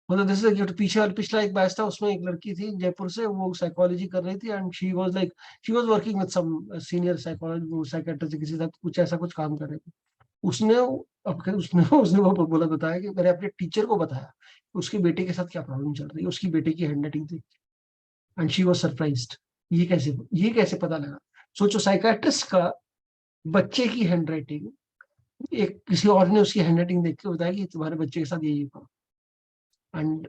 मतलब दिस इज गिफ्ट। पीछे पिछला एक बैच था उसमें एक लड़की थी जयपुर से, वो साइकोलॉजी कर रही थी and she was working with some senior psychology psychiatrist किसी साथ कुछ ऐसा कुछ काम कर रही थी। उसने उसने उसने वो बोला बताया कि मैंने अपने टीचर को बताया उसके बेटे के साथ क्या प्रॉब्लम चल रही है, उसकी बेटे की हैंडराइटिंग थी एंड शी वाज सरप्राइज्ड। ये कैसे पता लगा? सोचो साइकेट्रिस्ट का बच्चे की हैंडराइटिंग, एक किसी और ने उसकी हैंडराइटिंग देख के बताया कि तुम्हारे बच्चे के साथ ये and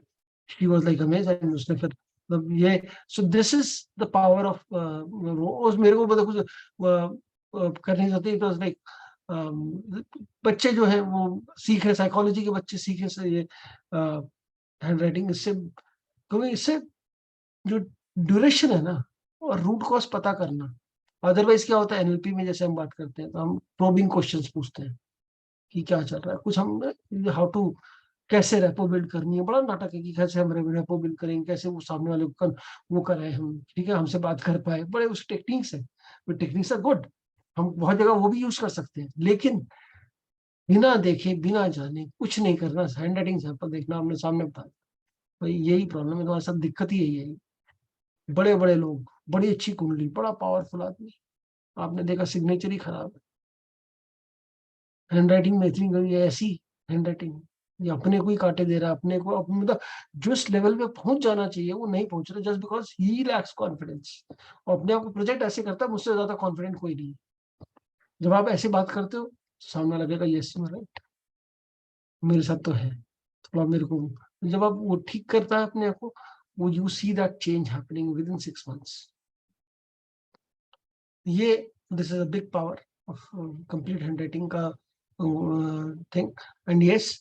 she was like amazed and उसने फिर मतलब ये so this is the power of मेरे को मतलब कुछ करनी होती है। इट वाज लाइक बच्चे जो है वो सीख रहे, साइकोलॉजी के बच्चे सीख रहे ये हैंड राइटिंग, इससे क्योंकि इससे जो ड्यूरेशन है ना और रूट कॉज पता करना। अदरवाइज क्या होता है एनएलपी में जैसे हम बात करते हैं तो हम प्रोबिंग क्वेश्चंस पूछते हैं कि क्या चल रहा है, कुछ हम हाउ टू कैसे रेपो बिल्ड करनी है, बड़ा नाटक है कि कैसे हम रेपो बिल्ड करेंगे, कैसे वो सामने वाले को वो कराए हम, ठीक है, हमसे बात कर पाए, बड़े उस टेक्निक्स है। वो टेक्निक्स आर गुड, हम बहुत जगह वो भी यूज कर सकते हैं, लेकिन बिना देखे बिना जाने कुछ नहीं करना, हैंड राइटिंग सैंपल देखना हमने सामने बताया, भाई यही प्रॉब्लम है तुम्हारे साथ, दिक्कत ही यही है। बड़े बड़े लोग, बड़ी अच्छी कुंडली, बड़ा पावरफुल आदमी, आपने देखा सिग्नेचर ही खराब है, हैंड राइटिंग में इतनी ऐसी हैंड राइटिंग, ये अपने को ही काटे दे रहा है, अपने को मतलब जो इस लेवल पे पहुंच जाना चाहिए वो नहीं पहुंच रहा, just because he lakhs confidence. और अपने आप को प्रोजेक्ट ऐसे करता है मुझसे ज्यादा कॉन्फिडेंट कोई नहीं। जब आप ऐसे बात करते हो सामने लगेगा यस राइट, मेरे साथ तो है, थोड़ा मेरे को। जब आप वो ठीक करता है अपने आप को, वो you see that change happening with in 6 months। ये this is a big power of complete hand writing का थिंग। एंड यस,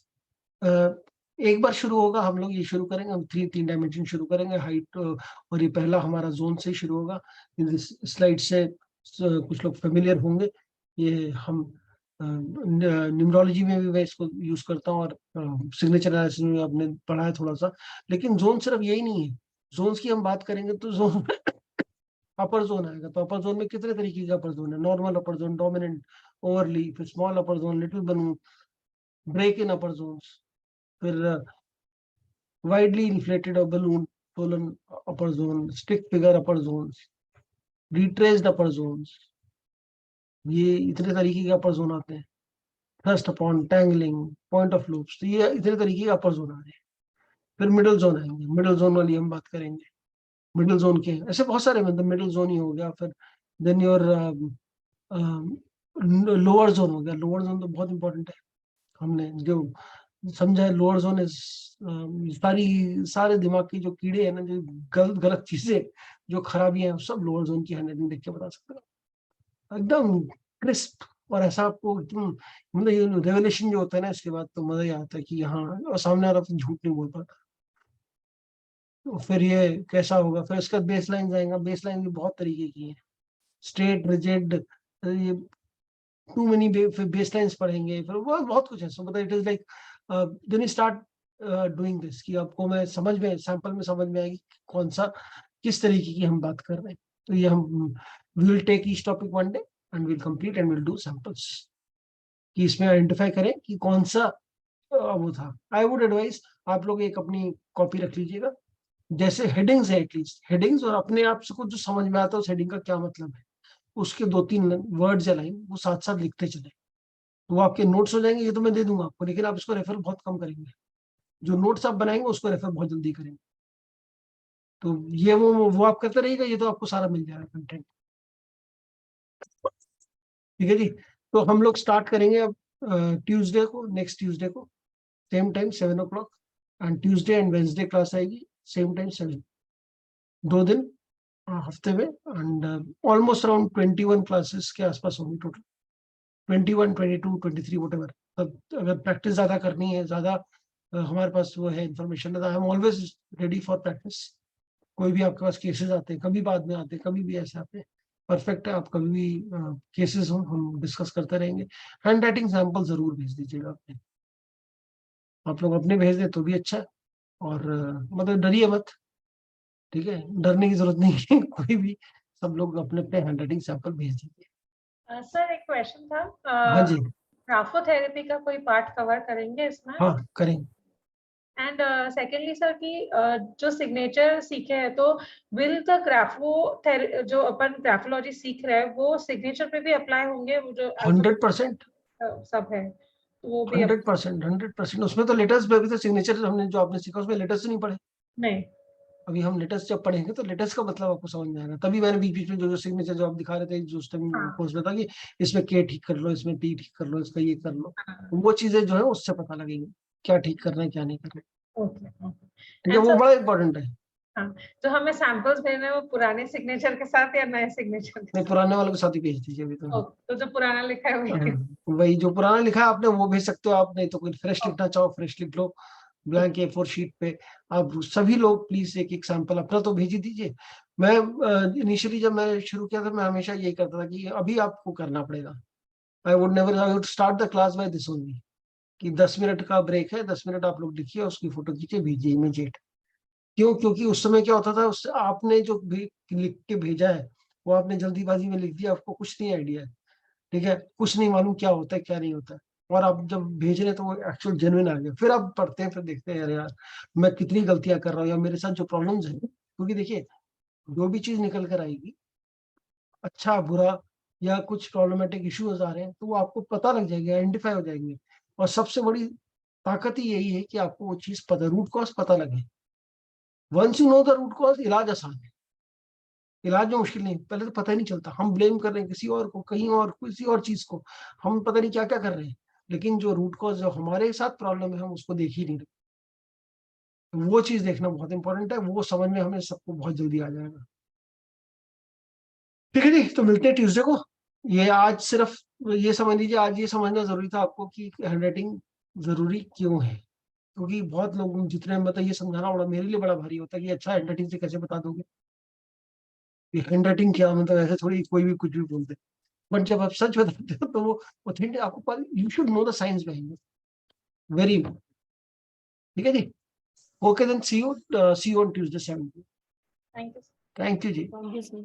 एक बार शुरू होगा, हम लोग ये शुरू करेंगे, हम तीन डायमेंशन शुरू करेंगे, हाइट, और ये पहला हमारा जोन से शुरू होगा। इस स्लाइड से कुछ लोग फेमिलियर होंगे, ये हम न्यूमरोलॉजी में भी मैं इसको यूज करता हूँ और सिग्नेचर एनालिसिस में आपने पढ़ा है थोड़ा सा। लेकिन जोन सिर्फ यही नहीं है, जोन्स की हम बात करेंगे तो जोन अपर जोन आएगा। तो अपर जोन में कितने तरीके का अपर जोन है? Normal upper zone, dominant, overly, फिर small upper zone, little balloon, break in upper zone, फिर widely inflated or balloon swollen upper zone, stick figure upper zones, retraced upper zones, ये इतने तरीके के अपर जोन आते हैं। Thrust upon, tangling, point of loops, तो ये इतने तरीके के अपर जोन आ रहे हैं। फिर मिडिल जोन आएंगे, मिडिल जोन वाली हम बात करेंगे। मिडिल जोन के ऐसे बहुत सारे, मतलब मिडिल जोन ही हो गया, फिर देन योर लोअर जोन हो गया। लोअर जोन तो बहुत इंपॉर्टेंट है, हमने जो समझा है लोअर जोन इज सारे दिमाग की जो कीड़े हैं ना, जो गलत गलत चीजें, जो खराबियां हैं, सब लोअर जोन की हैंडराइटिंग देख के बता सकते हो, एकदम क्रिस्प। और ऐसा आपको एकदम मतलब ये रेवलेशन जो होता है ना इसके बाद, तो मजा ही आता है कि हाँ, और सामने वाला तो झूठ नहीं बोल पाता। तो फिर ये कैसा होगा, फिर इसका बेस लाइन आएगा। बेस लाइन भी बहुत तरीके की है, स्ट्रेट, रिजिड, ये टू मेनी बेस लाइन्स पढ़ेंगे, फिर बहुत बहुत कुछ है। सो मतलब it is like then start doing this, कि आपको मैं समझ में, सैंपल में समझ में आएगी कौन सा, किस तरीके की हम बात कर रहे हैं। तो ये हम will take each topic one day and will complete and will do samples, कि इसमें आइडेंटिफाई करें कि कौन सा वो था। आई वुड एडवाइस आप लोग एक अपनी कॉपी रख लीजिएगा, जैसे हेडिंग्स है, एटलीस्ट हेडिंग्स, और अपने आप से कुछ जो समझ में आता है उस हेडिंग का क्या मतलब है, उसके 2-3 वर्ड्स या लाइन वो साथ साथ लिखते चले, तो वो आपके नोट्स हो जाएंगे। ये तो मैं दे दूंगा आपको, लेकिन आप इसको रेफर बहुत कम करेंगे। जो नोट्स आप बनाएंगे उसको रेफर बहुत जल्दी करेंगे। तो ये वो आप करते रहिएगा, ये तो आपको सारा मिल जाएगा कंटेंट। ठीक है जी। तो हम लोग स्टार्ट करेंगे अब ट्यूसडे को, नेक्स्ट ट्यूसडे को, same time 7 o'clock, and Tuesday and Wednesday class आएगी सेम टाइम 7। 2 दिन हफ्ते में, एंड ऑलमोस्ट अराउंड 21 क्लासेस के आसपास होंगी टोटल, 21, 22, 23 वटेवर। तब अगर प्रैक्टिस ज्यादा करनी है, ज्यादा हमारे पास वो है information, I am always ready for practice. कोई भी आपके पास केसेस आते हैं, कभी बाद में आते हैं, कभी भी ऐसे आते हैं, परफेक्ट है, आप कभी भी केसेस हो हम डिस्कस करते रहेंगे। हैंड राइटिंग सैंपल जरूर भेज दीजिएगा अपने, आप लोग अपने भेज दें तो भी अच्छा है। और मतलब डरिए मत, ठीक है, डरने की जरूरत नहीं है कोई भी, सब लोग अपने अपने हैंड राइटिंग सैंपल भेज दीजिए। सर एक क्वेश्चन था, हाँ जी, ग्राफोथेरेपी का कोई पार्ट कवर करेंगे इसमें? हाँ करेंगे। एंड सेकेंडली सर की जो सिग्नेचर सीखे हैं तो विल द जो अपन ग्राफोलॉजी सीख रहे हैं वो सिग्नेचर पे भी अप्लाई होंगे, वो जो 100%, सब है तो वो भी 100%, उसमें तो लेटर्स पे, अभी तो सिग्नेचर हमने जो आपने सीखा उसमें लेटर्स नहीं पढ़े। नहीं। अभी हम लेटर्स जब पढ़ेंगे तो लेटर्स का मतलब आपको समझ में आएगा। तभी मैंने बीच बीच में जो जो सिग्नेचर जो आप दिखा रहे थे, जो उस टाइम हाँ, कोर्स में था कि इसमें के ठीक कर लो, इसमें पी ठीक कर लो, इसका ये कर लो, हाँ, वो चीजें जो है उससे पता लगेंगी क्या ठीक करना है क्या नहीं करना है। Okay okay. ठीक है, And वो sir, बड़ा इंपॉर्टेंट है। हाँ, जो हमें सैंपल्स भेजने हैं वो पुराने सिग्नेचर के साथ या नए सिग्नेचर के नहीं, साथ? पुराने वालों के साथ ही भेज दीजिए अभी तो। तो जो पुराना लिखा है वही। हाँ, वही जो पुराना लिखा है आपने वो भेज सकते हो आप, नहीं तो कोई फ्रेश लिखना चाहो फ्रेश लिख लो, ब्लैंक A4 शीट पे। आप सभी लोग प्लीज एक एक सैंपल अपना तो भेज ही दीजिए। मैं इनिशियली जब मैं शुरू किया था मैं हमेशा यही करता था कि अभी आपको करना पड़ेगा। I would start the class by this only, कि 10 मिनट का ब्रेक है, 10 मिनट आप लोग लिखिए, उसकी फोटो खींचिए, भेजिए इमीडिएट। क्यों? क्योंकि उस समय क्या होता था, उससे आपने जो भी लिख के भेजा है वो आपने जल्दीबाजी में लिख दिया, आपको कुछ नहीं आइडिया है, ठीक है, कुछ नहीं मालूम क्या होता है क्या नहीं होता है। और आप जब भेज रहे हैं तो वो एक्चुअल जेन्युइन आ गया, फिर आप पढ़ते हैं, फिर देखते हैं, अरे यार मैं कितनी गलतियां कर रहा हूँ या मेरे साथ जो प्रॉब्लम्स हैं। क्योंकि देखिए, जो भी चीज निकल कर आएगी, अच्छा बुरा या कुछ प्रॉब्लमेटिक इश्यूज आ रहे हैं, तो वो आपको पता लग जाएगा, आइडेंटिफाई हो जाएंगे। और सबसे बड़ी ताकत ही यही है कि आपको वो चीज पता, रूट कॉज पता लगे। Once you know the root cause, इलाज आसान है। इलाज में मुश्किल नहीं, पहले तो पता ही नहीं चलता, हम ब्लेम कर रहे हैं किसी और को, कहीं और किसी और चीज को, हम पता नहीं क्या क्या कर रहे हैं। लेकिन जो रूट कॉज, जो हमारे साथ प्रॉब्लम है, हम उसको देख ही नहीं रहे। तो वो चीज देखना बहुत इंपॉर्टेंट है, वो समझ में हमें सबको बहुत जल्दी आ जाएगा। ठीक है जी, तो मिलते हैं ट्यूसडे को। ये आज सिर्फ ये समझ लीजिए, आज ये समझना जरूरी था आपको कि हैंडराइटिंग जरूरी क्यों है। क्योंकि बहुत लोग, जितने मतलब ये समझाना बड़ा मेरे लिए बड़ा भारी होता है कि अच्छा हैंडराइटिंग से कैसे बता दोगे, ये हैंडराइटिंग क्या, मतलब ऐसे थोड़ी कोई भी कुछ भी बोलते। बट जब आप सच बताते हो तो वो ऑथेंटिक आपको, you should know the science behind it, very. ठीक है जी, okay then see you on Tuesday 7। Thank you. Thank you जी। Thank you, sir.